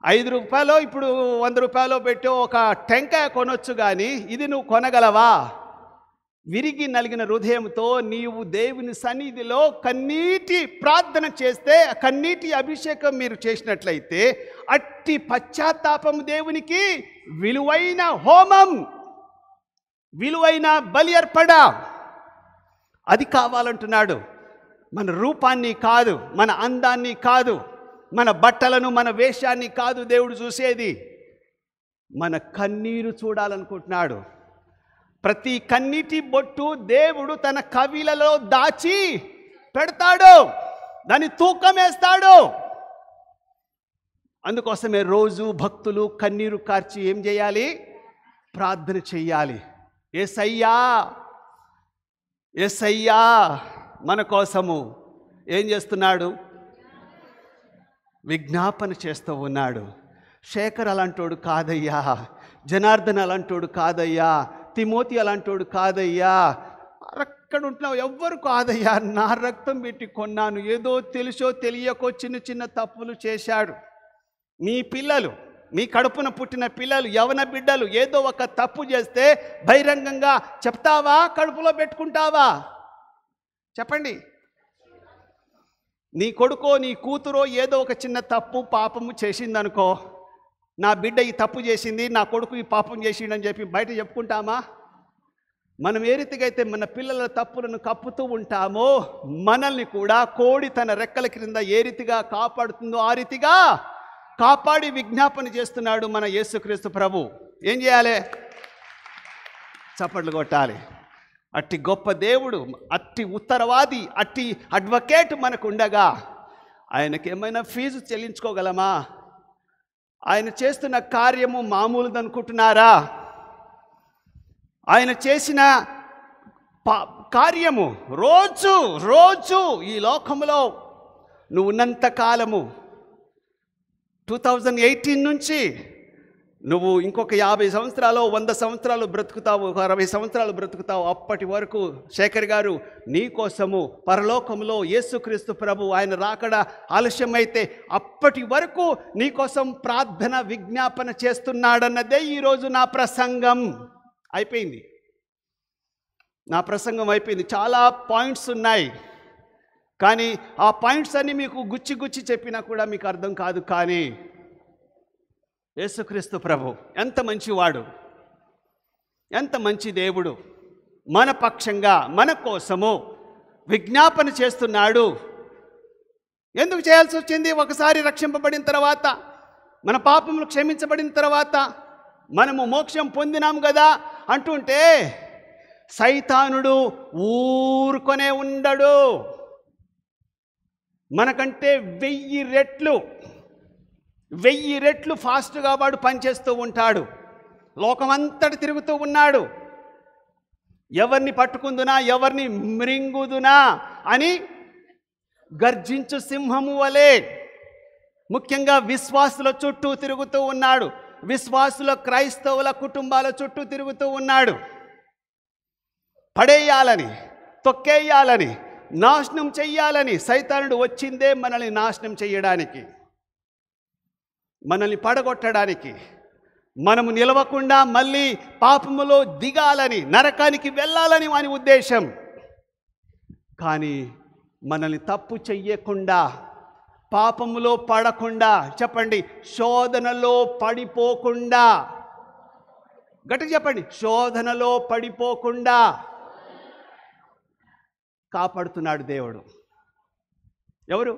5 రూపాయలు ఇప్పుడు 100 రూపాయలు పెట్టి ఒక టెంకాయ కొనొచ్చు, కానీ ఇది నువ్వు కొనగలవా? విరిగి నలిగిన హృదయంతో నీవు దేవుని సన్నిధిలో కన్నీటి ప్రార్థన చేస్తే, కన్నీటి అభిషేకం మీరు చేసినట్లయితే, అట్టి పశ్చాత్తాపం దేవునికి విలువైన హోమం, విలువైన బలి అర్పణ. అది కావాలంటున్నాడు. మన రూపాన్ని కాదు, మన అందాన్ని కాదు, మన బట్టలను, మన వేషాన్ని కాదు దేవుడు చూసేది. మన కన్నీరు చూడాలనుకుంటున్నాడు. ప్రతి కన్నీటి బొట్టు దేవుడు తన కవిలలో దాచి పెడతాడు, దాన్ని తూకం వేస్తాడు. అందుకోసమే రోజు భక్తులు కన్నీరు కార్చి ఏం చేయాలి? ప్రార్థన చెయ్యాలి. యేసయ్యా, యేసయ్యా మన కోసము ఏం చేస్తున్నాడు? విజ్ఞాపన చేస్తూ ఉన్నాడు. శేఖర్ అలాంటోడు కాదయ్యా, జనార్దన్ అలాంటోడు కాదయ్యా, తిమోతి అలాంటోడు కాదయ్యా, అక్కడ ఉంటున్నావు ఎవ్వరు కాదయ్యా, నా రక్తం పెట్టి కొన్నాను, ఏదో తెలుసో తెలియకో చిన్న చిన్న తప్పులు చేశాడు. మీ పిల్లలు, మీ కడుపున పుట్టిన పిల్లలు, యవన బిడ్డలు ఏదో ఒక తప్పు చేస్తే బహిరంగంగా చెప్తావా? కడుపులో పెట్టుకుంటావా? చెప్పండి. నీ కొడుకో నీ కూతురో ఏదో ఒక చిన్న తప్పు పాపము చేసిందనుకో, నా బిడ్డ ఈ తప్పు చేసింది, నా కొడుకు ఈ పాపం చేసిండని చెప్పి బయట చెప్పుకుంటామా? మనం ఏ రీతిగా అయితే మన పిల్లల తప్పులను కప్పుతూ ఉంటామో, మనల్ని కూడా కోడి తన రెక్కల క్రింద ఏ రీతిగా కాపాడుతుందో ఆ రీతిగా కాపాడి విజ్ఞాపన చేస్తున్నాడు మన యేసుక్రీస్తు ప్రభు. ఏం చేయాలి? చప్పట్లు కొట్టాలి. అట్టి గొప్ప దేవుడు, అట్టి ఉత్తరవాది, అట్టి అడ్వకేట్ మనకు ఉండగా ఆయనకి ఏమైనా ఫీజు చెల్లించుకోగలమా? ఆయన చేస్తున్న కార్యము మామూలుది అనుకుంటున్నారా? ఆయన చేసిన కార్యము రోజు రోజు ఈ లోకంలో నువ్వు ఉన్నంత కాలము 2018 నుంచి నువ్వు ఇంకొక 50 సంవత్సరాలు 100 సంవత్సరాలు బ్రతుకుతావు, 60 సంవత్సరాలు బ్రతుకుతావు. అప్పటి వరకు శేఖర్ గారు నీ కోసము పరలోకంలో యేసుక్రీస్తు ప్రభు ఆయన రాకడ ఆలస్యమైతే అప్పటి వరకు నీ కోసం ప్రార్థన విజ్ఞాపన చేస్తున్నాడన్నదే ఈరోజు నా ప్రసంగం. అయిపోయింది. నా ప్రసంగం అయిపోయింది. చాలా పాయింట్స్ ఉన్నాయి, కానీ ఆ పాయింట్స్ అన్నీ మీకు గుచ్చి గుచ్చి చెప్పినా కూడా మీకు అర్థం కాదు. కానీ యేసుక్రీస్తు ప్రభు ఎంత మంచివాడు, ఎంత మంచి దేవుడు, మన పక్షంగా మన కోసము విజ్ఞాపన చేస్తున్నాడు. ఎందుకు చేయాల్సి వచ్చింది? ఒకసారి రక్షింపబడిన తర్వాత, మన పాపములు క్షమించబడిన తర్వాత మనము మోక్షం పొందినాం కదా అంటుంటే సైతానుడు ఊరుకొనే ఉండడు. మనకంటే 1000 రెట్లు ఫాస్ట్గా వాడు పనిచేస్తూ ఉంటాడు. లోకమంతటి తిరుగుతూ ఉన్నాడు. ఎవరిని పట్టుకుందునా, ఎవరిని మృంగుదునా అని గర్జించు సింహము వలె ముఖ్యంగా విశ్వాసుల చుట్టూ తిరుగుతూ ఉన్నాడు. విశ్వాసుల క్రైస్తవుల కుటుంబాల చుట్టూ తిరుగుతూ ఉన్నాడు. పడేయాలని, తొక్కేయాలని, నాశనం చెయ్యాలని సైతానుడు వచ్చిందే మనల్ని నాశనం చెయ్యడానికి, మనల్ని పడగొట్టడానికి, మనము నిలవకుండా మళ్ళీ పాపములో దిగాలని, నరకానికి వెళ్ళాలని వాని ఉద్దేశం. కానీ మనల్ని తప్పు చెయ్యకుండా, పాపములో పడకుండా, చెప్పండి, శోధనలో పడిపోకుండా, గట్టిగా చెప్పండి, శోధనలో పడిపోకుండా కాపాడుతున్నాడు దేవుడు. ఎవరు?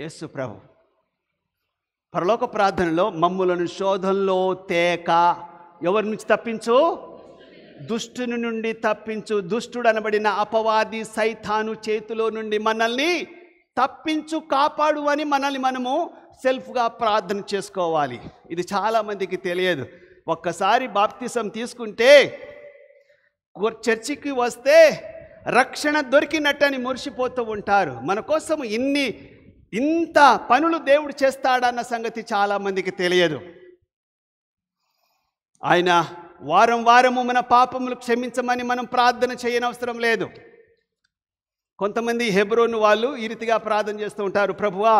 యేసు ప్రభు. పరలోక ప్రార్థనలో మమ్ములను శోధనలో తేక, ఎవరి నుంచి తప్పించు? దుష్టుని నుండి తప్పించు. దుష్టుడు అనబడిన అపవాది సైతాను చేతిలో నుండి మనల్ని తప్పించు, కాపాడు అని మనల్ని మనము సెల్ఫ్గా ప్రార్థన చేసుకోవాలి. ఇది చాలామందికి తెలియదు. ఒక్కసారి బాప్తిసం తీసుకుంటే, చర్చికి వస్తే రక్షణ దొరికినట్టని మురిసిపోతూ ఉంటారు. మన కోసం ఇంత పనులు దేవుడు చేస్తాడన్న సంగతి చాలామందికి తెలియదు. ఆయన వారం వారము మన పాపములు క్షమించమని మనం ప్రార్థన చేయనవసరం లేదు. కొంతమంది హెబ్రోను వాళ్ళు ఈ రీతిగా ప్రార్థన చేస్తూ ఉంటారు, ప్రభువా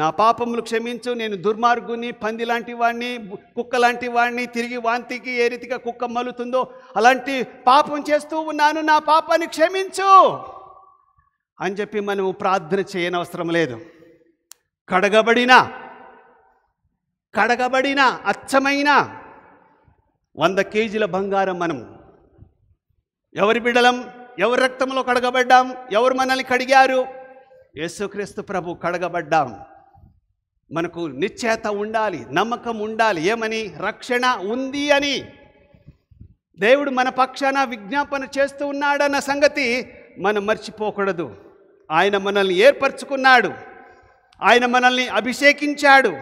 నా పాపములు క్షమించు, నేను దుర్మార్గుని, పంది లాంటి వాడిని, కుక్క లాంటి వాడిని, తిరిగి వాంతికి ఏ రీతిగా కుక్క మలుతుందో అలాంటి పాపం చేస్తూ ఉన్నాను, నా పాపాన్ని క్షమించు అని చెప్పి మనము ప్రార్థన చేయనవసరం లేదు. కడగబడిన అచ్చమైన 100 కేజీల బంగారం మనము. ఎవరి బిడ్డలం? ఎవరి రక్తంలో కడగబడ్డాం? ఎవరు మనల్ని కడిగారు? యేసుక్రీస్తు ప్రభు కడగబడ్డాం. మనకు నిశ్చయత ఉండాలి, నమ్మకం ఉండాలి. ఏమని? రక్షణ ఉంది అని. దేవుడు మన పక్షాన విజ్ఞాపన చేస్తూ ఉన్నాడన్న సంగతి మనం మర్చిపోకూడదు. ఆయన మనల్ని ఏర్పరచుకున్నాడు, ఆయన మనల్ని అభిషేకించాడు,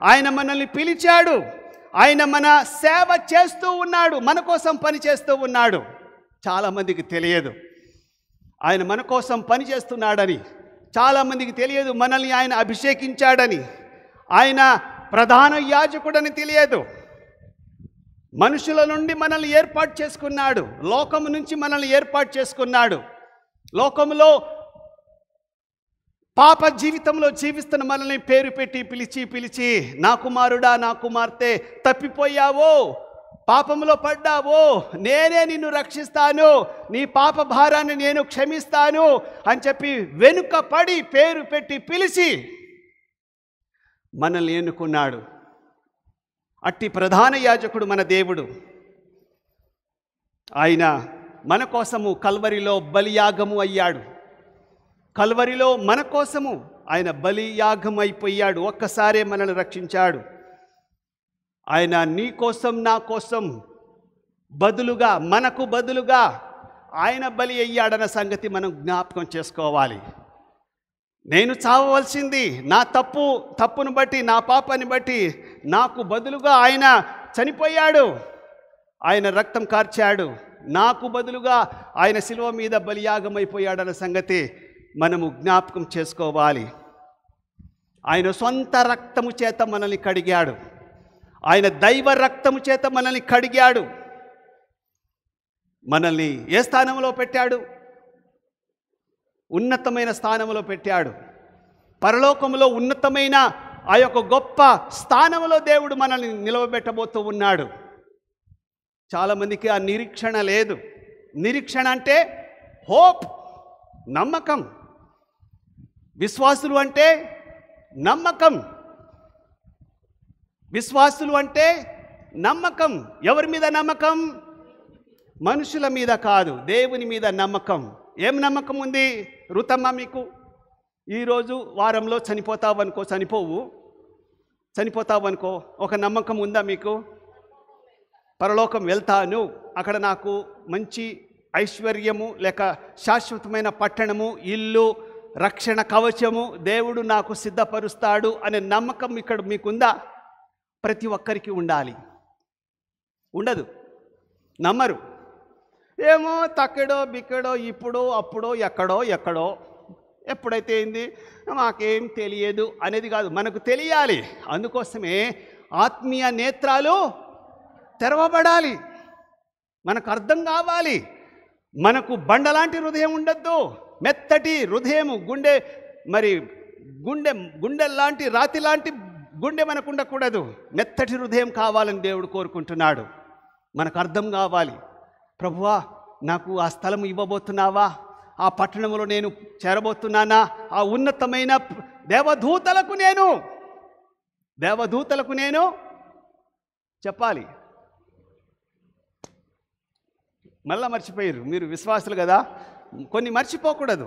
ఆయన మనల్ని పిలిచాడు, ఆయన మన సేవ చేస్తూ ఉన్నాడు, మన కోసం పని చేస్తూ ఉన్నాడు. చాలామందికి తెలియదు ఆయన మన కోసం పని చేస్తున్నాడని. చాలామందికి తెలియదు మనల్ని ఆయన అభిషేకించాడని, ఆయన ప్రధాన యాజకుడని తెలియదు. మనుషుల నుండి మనల్ని ఏర్పాటు చేసుకున్నాడు, లోకము నుంచి మనల్ని ఏర్పాటు చేసుకున్నాడు. లోకములో పాప జీవితంలో జీవిస్తున్న మనల్ని పేరు పెట్టి పిలిచి నా కుమారుడా, నా కుమార్తె, తప్పిపోయావో, పాపంలో పడ్డావో నేనే నిన్ను రక్షిస్తాను, నీ పాప భారాన్ని నేను క్షమిస్తాను అని చెప్పి వెనుక పడి పేరు పెట్టి పిలిచి మనల్ని ఎన్నుకున్నాడు. అట్టి ప్రధాన యాజకుడు మన దేవుడు. ఆయన మన కోసము కల్వరిలో బలియాగము అయ్యాడు. కల్వరిలో మన కోసము ఆయన బలియాగం అయిపోయాడు. ఒక్కసారే మనల్ని రక్షించాడు. ఆయన నీ కోసం నా కోసం బదులుగా, మనకు బదులుగా ఆయన బలి అయ్యాడన్న సంగతి మనం జ్ఞాపకం చేసుకోవాలి. నేను చావవలసింది నా తప్పును బట్టి, నా పాపాన్ని బట్టి నాకు బదులుగా ఆయన చనిపోయాడు. ఆయన రక్తం కార్చాడు. నాకు బదులుగా ఆయన శిలువ మీద బలియాగం అయిపోయాడన్న సంగతి మనము జ్ఞాపకం చేసుకోవాలి. ఆయన సొంత రక్తము చేత మనల్ని కడిగాడు. ఆయన దైవ రక్తము చేత మనల్ని కడిగాడు. మనల్ని ఏ స్థానంలో పెట్టాడు? ఉన్నతమైన స్థానంలో పెట్టాడు. పరలోకంలో ఉన్నతమైన ఆ యొక్క గొప్ప స్థానంలో దేవుడు మనల్ని నిలవబెట్టబోతూ ఉన్నాడు. చాలామందికి ఆ నిరీక్షణ లేదు. నిరీక్షణ అంటే హోప్, నమ్మకం. విశ్వాసులు అంటే నమ్మకం. విశ్వాసులు అంటే నమ్మకం. ఎవరి మీద నమ్మకం? మనుషుల మీద కాదు, దేవుని మీద నమ్మకం. ఏం నమ్మకం ఉంది రుతమ్మ మీకు? ఈరోజు వారంలో చనిపోతావనుకో, ఒక నమ్మకం ఉందా మీకు? పరలోకం వెళ్తాను, అక్కడ నాకు మంచి ఐశ్వర్యము లేక శాశ్వతమైన పట్టణము, ఇల్లు, రక్షణ కవచము దేవుడు నాకు సిద్ధపరుస్తాడు అనే నమ్మకం ఇక్కడ మీకుందా? ప్రతి ఒక్కరికి ఉండాలి. ఉండదు, నమ్మరు. ఏమో తక్కడో బిక్కడో, ఇప్పుడో అప్పుడో, ఎక్కడో ఎప్పుడైతే ఏంది మాకేం తెలియదు అనేది కాదు, మనకు తెలియాలి. అందుకోసమే ఆత్మీయ నేత్రాలు తెరవబడాలి, మనకు అర్థం కావాలి. మనకు బండలాంటి హృదయం ఉండద్దు, మెత్తటి హృదయం, గుండె లాంటి రాతి లాంటి గుండె మనకు ఉండకూడదు. మెత్తటి హృదయం కావాలని దేవుడు కోరుకుంటున్నాడు. మనకు అర్థం కావాలి. ప్రభువా, నాకు ఆ స్థలం ఇవ్వబోతున్నావా? ఆ పట్టణంలో నేను చేరబోతున్నానా? ఆ ఉన్నతమైన దేవదూతలకు నేను చెప్పాలి. మళ్ళా మర్చిపోయారు. మీరు విశ్వాసులు కదా, కొన్ని మర్చిపోకూడదు.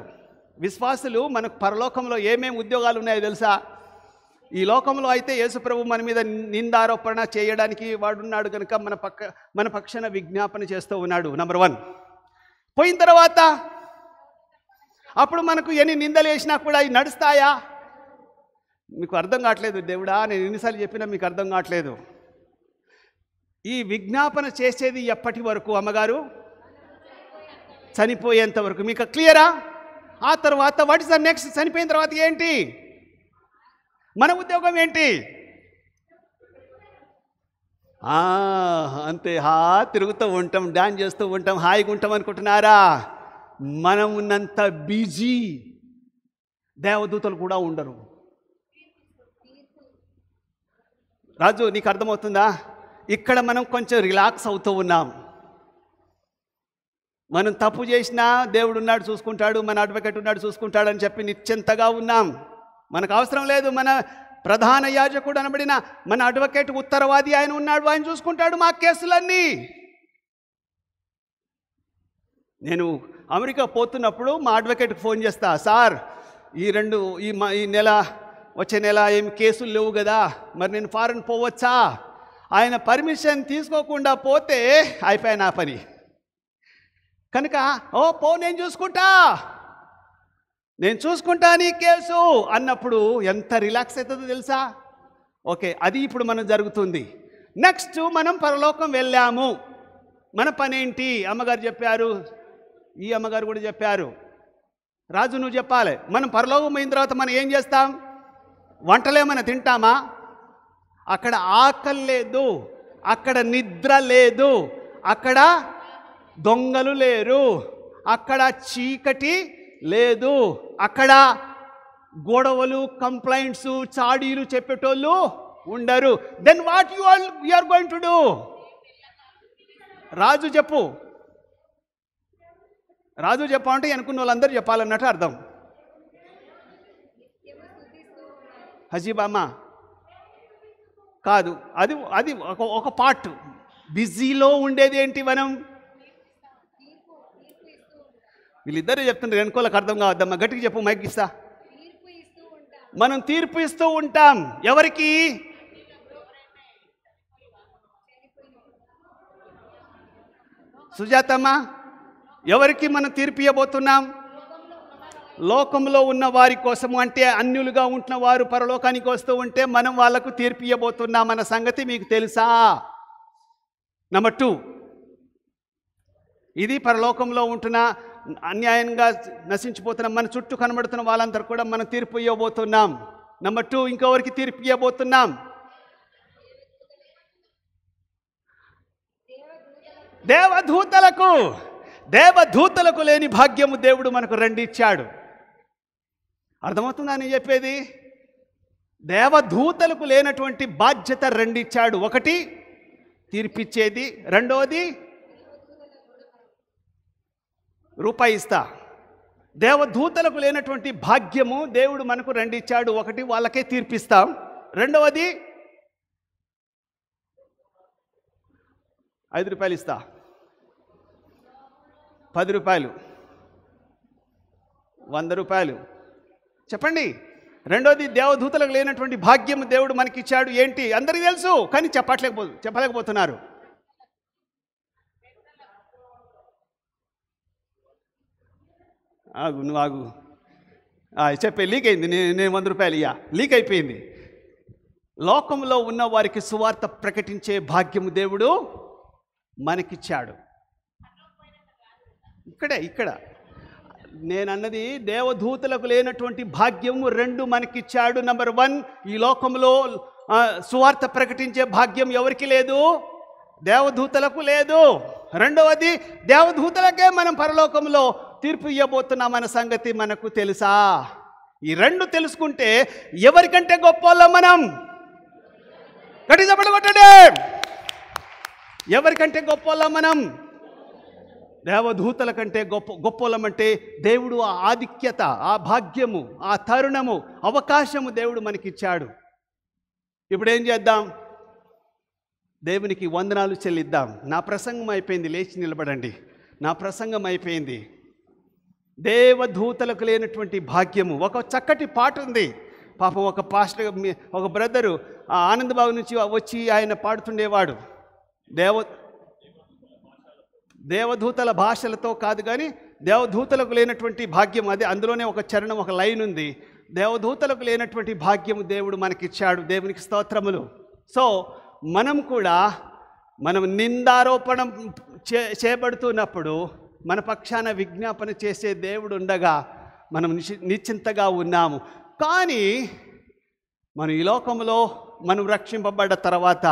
విశ్వాసులు మనకు పరలోకంలో ఏమేమి ఉద్యోగాలు ఉన్నాయో తెలుసా? ఈ లోకంలో అయితే యేసుప్రభు మన మీద నిందారోపణ చేయడానికి వాడున్నాడు కనుక మన పక్షాన విజ్ఞాపన చేస్తూ ఉన్నాడు. నంబర్ 1. పోయిన తర్వాత అప్పుడు మనకు ఎన్ని నిందలు వేసినా కూడా అవి నడుస్తాయా? మీకు అర్థం కావట్లేదు. దేవుడా, నేను ఎన్నిసార్లు చెప్పినా మీకు అర్థం కావట్లేదు. ఈ విజ్ఞాపన చేసేది ఎప్పటి వరకు అమ్మగారు? చనిపోయేంత వరకు. మీకు క్లియరా? ఆ తర్వాత వాట్ ఇస్ ద నెక్స్ట్? చనిపోయిన తర్వాత ఏంటి? మన ఉద్యోగం ఏంటి? అంతే, తిరుగుతూ ఉంటాం, డాన్స్ చేస్తూ ఉంటాం, హాయిగా ఉంటాం అనుకుంటున్నారా? మనం ఉన్నంత బిజీ దేవదూతలు కూడా ఉండరు. రాజు, నీకు అర్థమవుతుందా? ఇక్కడ మనం కొంచెం రిలాక్స్ అవుతూ ఉన్నాం. మనం తప్పు చేసినా దేవుడు ఉన్నాడు చూసుకుంటాడు, మన అడ్వకేట్ ఉన్నాడు చూసుకుంటాడు అని చెప్పి నిశ్చింతగా ఉన్నాం. మనకు అవసరం లేదు. మన ప్రధాన యాజకుడు అనబడిన మన అడ్వకేట్, ఉత్తరవాది ఆయన ఉన్నాడు, ఆయన చూసుకుంటాడు మా కేసులన్నీ. నేను అమెరికా పోతున్నప్పుడు మా అడ్వకేట్కి ఫోన్ చేస్తా, సార్ ఈ నెల వచ్చే నెల ఏం కేసులు లేవు కదా, మరి నేను ఫారెన్ పోవచ్చా? ఆయన పర్మిషన్ తీసుకోకుండా పోతే అయిపోయా నా పని. కనుక పో, నేను చూసుకుంటా నీ కేసు అన్నప్పుడు ఎంత రిలాక్స్ అవుతుందో తెలుసా? ఓకే, అది ఇప్పుడు మనం జరుగుతుంది. నెక్స్ట్ మనం పరలోకం వెళ్ళాము. మన పని ఏంటి? అమ్మగారు చెప్పారు, ఈ అమ్మగారు కూడా చెప్పారు. రాజు, నువ్వు చెప్పాలి. మనం పరలోకం అయిన తర్వాత మనం ఏం చేస్తాం? వంటలేమైనా తింటామా? అక్కడ ఆకలి లేదు, అక్కడ నిద్ర లేదు, అక్కడ దొంగలు లేరు, అక్కడ చీకటి లేదు, అక్కడ గొడవలు, కంప్లైంట్స్, చాడీలు చెప్పేటోళ్ళు ఉండరు. Then what you are going to do? Raju చెప్పు, రాజు చెప్పు అంటే అనుకున్న వాళ్ళందరూ చెప్పాలన్నట్టు అర్థం. హజీబామ్మ కాదు, అది అది ఒక పార్ట్. బిజీలో ఉండేది ఏంటి మనం? వీళ్ళిద్దరూ చెప్తున్నారు, వెనుకోళ్ళకి అర్థం కావద్దమ్మా, గట్టిగా చెప్పు, మైక్ ఇస్తా. మనం తీర్పు ఇస్తూ ఉంటాం. ఎవరికి? సుజాతమ్మ, ఎవరికి మనం తీర్పు ఇవ్వబోతున్నాం? లోకంలో ఉన్న వారి కోసము. అంటే అన్యులుగా ఉంటున్న వారు పరలోకానికి వస్తూ ఉంటే మనం వాళ్లకు తీర్పు ఇవ్వబోతున్నాం అన్న సంగతి మీకు తెలుసా? నెంబర్ 2, ఇది పరలోకంలో ఉంటున్న అన్యాయంగా నశించిపోతున్న మన చుట్టూ కనబడుతున్న వాళ్ళందరూ కూడా మనం తీర్పు ఇవ్వబోతున్నాం. నెంబర్ 2, ఇంకెవరికి తీర్పు ఇవ్వబోతున్నాం? దేవదూతలకు. దేవదూతలకు లేని భాగ్యము దేవుడు మనకు రెండిచ్చాడు. అర్థమవుతుందా నేను చెప్పేది? దేవదూతలకు లేనటువంటి బాధ్యత రెండిచ్చాడు. ఒకటి తీర్పిచ్చేది, రెండోది రూపాయి ఇస్తా. దేవదూతలకు లేనటువంటి భాగ్యము దేవుడు మనకు రెండిచ్చాడు. ఒకటి వాళ్ళకే తీర్పిస్తాం, రెండవది 5 రూపాయలు ఇస్తా, 10 రూపాయలు, 100 రూపాయలు. చెప్పండి. రెండోది దేవదూతలకు లేనటువంటి భాగ్యము దేవుడు మనకిచ్చాడు. ఏంటి? అందరికీ తెలుసు, కానీ చెప్పలేకపోతున్నారు. నువ్వు ఆగు. చెప్పే, లీక్ అయింది. నేను 100 రూపాయలు ఇయ్యా, లీక్ అయిపోయింది. లోకంలో ఉన్న వారికి సువార్త ప్రకటించే భాగ్యము దేవుడు మనకిచ్చాడు. ఇక్కడ నేను అన్నది దేవదూతలకు లేనటువంటి భాగ్యము 2 మనకిచ్చాడు. నెంబర్ 1, ఈ లోకంలో సువార్త ప్రకటించే భాగ్యం ఎవరికి లేదు? దేవదూతలకు లేదు. రెండవది, దేవదూతలకే మనం పరలోకంలో తీర్పు ఇవ్వబోతున్నామన్న సంగతి మనకు తెలుసా? ఈ 2 తెలుసుకుంటే ఎవరికంటే గొప్పోళ్ళం మనం? గట్టి చప్పట్లు కొట్టండి. ఎవరికంటే గొప్పోళ్ళం మనం? దేవదూతల కంటే గొప్పోళ్ళం. అంటే దేవుడు ఆ ఆధిక్యత, ఆ భాగ్యము, ఆ తరుణము, అవకాశము దేవుడు మనకిచ్చాడు. ఇప్పుడు ఏం చేద్దాం? దేవునికి వందనాలు చెల్లిద్దాం. నా ప్రసంగం అయిపోయింది, లేచి నిలబడండి. నా ప్రసంగం అయిపోయింది. దేవదూతలకు లేనటువంటి భాగ్యము. ఒక చక్కటి పాట ఉంది. పాపం ఒక పాస్టర్, ఒక బ్రదరు ఆనందబాబు నుంచి వచ్చి ఆయన పాడుతుండేవాడు. దేవదూతల భాషలతో కాదు, కానీ దేవదూతలకు లేనటువంటి భాగ్యం. అదే అందులోనే ఒక చరణం, ఒక లైన్ ఉంది. దేవదూతలకు లేనటువంటి భాగ్యము దేవుడు మనకిచ్చాడు. దేవునికి స్తోత్రములు. సో మనం కూడా నిందారోపణ చేయబడుతున్నప్పుడు మన పక్షాన విజ్ఞాపన చేసే దేవుడు ఉండగా మనం నిశ్చింతగా ఉన్నాము. కానీ మనం ఈ లోకంలో మనం రక్షింపబడ్డ తర్వాత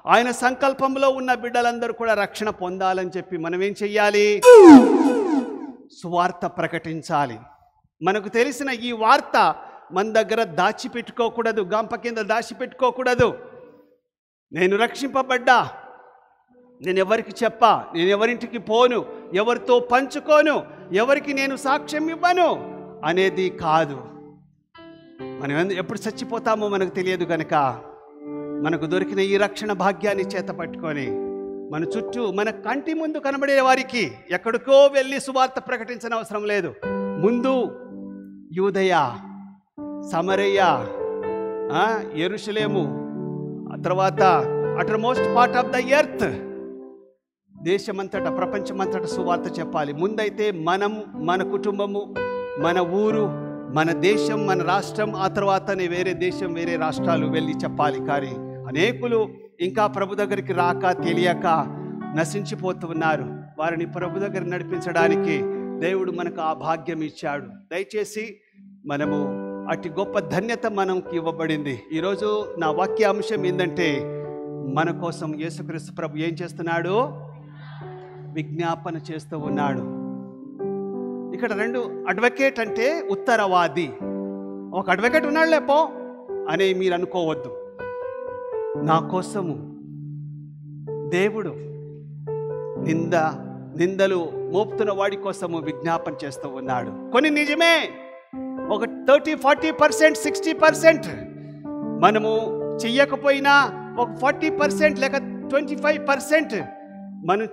ఆయన సంకల్పంలో ఉన్న బిడ్డలందరూ కూడా రక్షణ పొందాలని చెప్పి మనం ఏం చెయ్యాలి? సువార్త ప్రకటించాలి. మనకు తెలిసిన ఈ వార్త మన దగ్గర దాచిపెట్టుకోకూడదు, గంప కింద దాచిపెట్టుకోకూడదు. నేను రక్షింపబడ్డా, నేను ఎవరికి చెప్పా, నేను ఎవరింటికి పోను, ఎవరితో పంచుకోను, ఎవరికి నేను సాక్ష్యం ఇవ్వను అనేది కాదు. మనం ఎప్పుడు చచ్చిపోతామో మనకు తెలియదు కనుక మనకు దొరికిన ఈ రక్షణ భాగ్యాన్ని చేత పట్టుకొని మన చుట్టూ, మన కంటి ముందు కనబడే వారికి ఎక్కడికో వెళ్ళి సువార్త ప్రకటించిన అవసరం లేదు. ముందు యూదయ, సమరయ, యెరూషలేము, తర్వాత uttermost part of the earth, దేశమంతటా, ప్రపంచమంతటా సువార్త చెప్పాలి. ముందైతే మనం, మన కుటుంబము, మన ఊరు, మన దేశం, మన రాష్ట్రం, ఆ తర్వాతనే వేరే దేశం, వేరే రాష్ట్రాలు వెళ్ళి చెప్పాలి. కానీ అనేకులు ఇంకా ప్రభు దగ్గరికి రాక, తెలియక నశించిపోతున్నారు. వారిని ప్రభు దగ్గర నడిపించడానికి దేవుడు మనకు ఆ భాగ్యం ఇచ్చాడు. దయచేసి మనము అతి గొప్ప ధన్యత మనకి ఇవ్వబడింది. ఈరోజు నా వాక్యాంశం ఏంటంటే, మన కోసం యేసుక్రీస్తు ప్రభు ఏం చేస్తున్నాడు? విజ్ఞాపన చేస్తూ ఉన్నాడు. ఇక్కడ 2 అడ్వకేట్ అంటే ఉత్తరవాది. ఒక అడ్వకేట్ ఉన్నాడు లేపో అని మీరు అనుకోవద్దు. నా కోసము దేవుడు నిందలు మోపుతున్న వాడి కోసము విజ్ఞాపన చేస్తూ ఉన్నాడు. కొన్ని నిజమే, ఒక 30-40% 60% మనము చెయ్యకపోయినా ఒక 40% లేక 25% మనం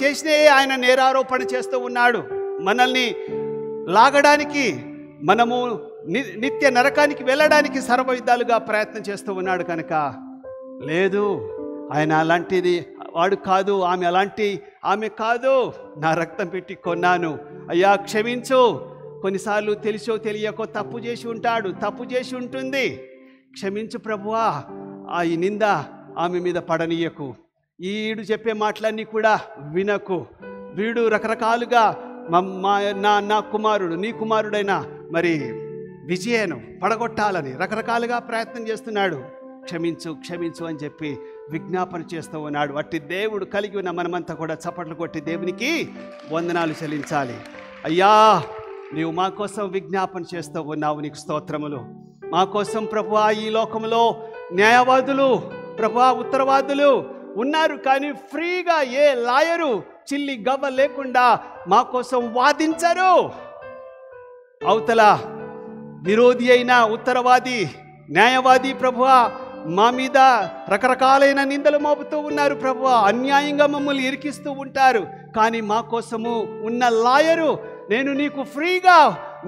చేసినయే ఆయన నేరారోపణ చేస్తూ ఉన్నాడు. మనల్ని లాగడానికి, మనము నిత్య నరకానికి వెళ్ళడానికి సర్వవిధాలుగా ప్రయత్నం చేస్తూ ఉన్నాడు. కనుక లేదు, ఆయన అలాంటిది వాడు కాదు, ఆమె కాదు, నా రక్తం పెట్టి కొన్నాను, అయ్యా క్షమించు. కొన్నిసార్లు తెలిసో తెలియకో తప్పు చేసి ఉంటుంది. క్షమించు ప్రభువా, ఈ నింద ఆమె మీద పడనీయకు. ఈడు చెప్పే మాటలన్నీ కూడా వినకు. వీడు రకరకాలుగా నా కుమారుడు, నీ కుమారుడైన మరి విజయను పడగొట్టాలని రకరకాలుగా ప్రయత్నం చేస్తున్నాడు. క్షమించు అని చెప్పి విజ్ఞాపన చేస్తూ ఉన్నాడు. అట్టి దేవుడు కలిగి ఉన్న మనమంతా కూడా చప్పట్లు కొట్టి దేవునికి వందనాలు చెల్లించాలి. అయ్యా, నీవు మా కోసం విజ్ఞాపన చేస్తూ ఉన్నావు, నీకు స్తోత్రములు. మా కోసం ప్రభువా ఈ లోకంలో న్యాయవాదులు, ప్రభువా ఉత్తరవాదులు ఉన్నారు, కానీ ఫ్రీగా ఏ లాయరు చిల్లి గవ్వ లేకుండా మా కోసం వాదించరు. అవతల విరోధి అయిన ఉత్తరవాది, న్యాయవాది ప్రభువా మా మీద రకరకాలైన నిందలు మోపుతూ ఉన్నారు ప్రభువా, అన్యాయంగా మమ్మల్ని ఇరికిస్తూ ఉంటారు. కానీ మా కోసము ఉన్న లాయరు, నేను నీకు ఫ్రీగా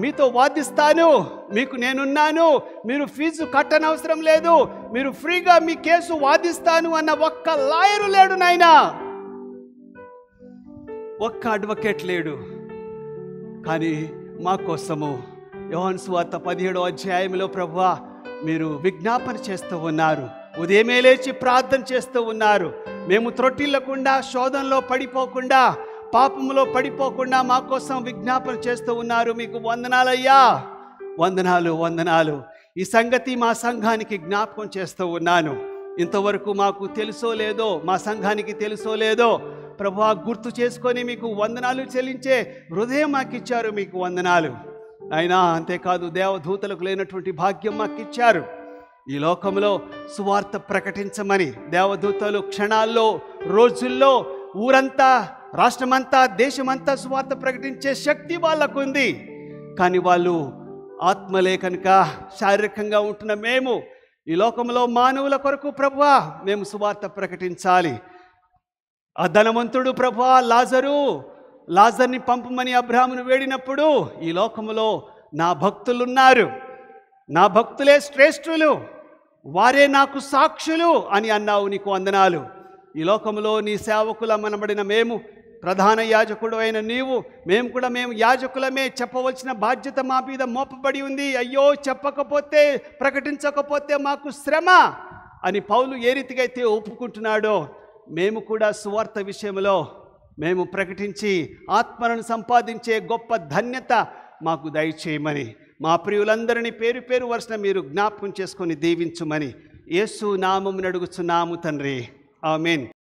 మీతో వాదిస్తాను, మీకు నేనున్నాను, మీరు ఫీజు కట్టనవసరం లేదు, మీరు ఫ్రీగా మీ కేసు వాదిస్తాను అన్న ఒక్క లాయరు లేడు నాయనా, ఒక్క అడ్వకేట్ లేడు. కానీ మా కోసము యోహాను సువార్త 17వ అధ్యాయంలో ప్రభువా మీరు విజ్ఞాపన చేస్తూ ఉన్నారు, ఉదయమే లేచి ప్రార్థన చేస్తూ ఉన్నారు. మేము త్రొట్టిల్లకుండా, శోధనలో పడిపోకుండా, పాపములో పడిపోకుండా మా కోసం విజ్ఞాపన చేస్తూ ఉన్నారు. మీకు వందనాలయ్యా, వందనాలు. ఈ సంగతి మా సంఘానికి జ్ఞాపకం చేస్తూ ఉన్నాను. ఇంతవరకు మాకు తెలుసో లేదో, మా సంఘానికి తెలుసో లేదో ప్రభువా గుర్తు చేసుకొని మీకు వందనాలు చెల్లించే హృదయం మాకు ఇచ్చారు, మీకు వందనాలు అయినా. అంతేకాదు దేవదూతలకు లేనటువంటి భాగ్యం మాకు ఇచ్చారు. ఈ లోకంలో సువార్త ప్రకటించమని దేవదూతలు క్షణాల్లో, రోజుల్లో ఊరంతా, రాష్ట్రమంతా, దేశమంతా సువార్త ప్రకటించే శక్తి వాళ్ళకు ఉంది. కానీ వాళ్ళు ఆత్మలే కనుక శారీరకంగా ఉంటున్న మేము ఈ లోకంలో మానవుల కొరకు ప్రభువా మేము సువార్త ప్రకటించాలి. ఆ ధనవంతుడు ప్రభువా లాజర్ని పంపమని అబ్రాహామును వేడినప్పుడు ఈ లోకంలో నా భక్తులున్నారు, నా భక్తులే శ్రేష్ఠులు, వారే నాకు సాక్షులు అని అన్నావు, నీకు వందనాలు. ఈ లోకంలో నీ సేవకుల మనబడిన మేము, ప్రధాన యాజకుడు అయిన నీవు, మేము యాజకులమే, చెప్పవలసిన బాధ్యత మా మీద మోపబడి ఉంది. అయ్యో చెప్పకపోతే, ప్రకటించకపోతే మాకు శ్రమ అని పౌలు ఏ రీతిగా అయితే ఒప్పుకుంటున్నాడో, మేము కూడా సువార్త విషయంలో మేము ప్రకటించి ఆత్మలను సంపాదించే గొప్ప ధన్యత మాకు దయచేయమని, మా ప్రియులందరినీ పేరు పేరు వరుసన మీరు జ్ఞాపకం చేసుకొని దీవించుమని యేసు నామమున అడుగుచున్నాము తండ్రి, ఆమేన్.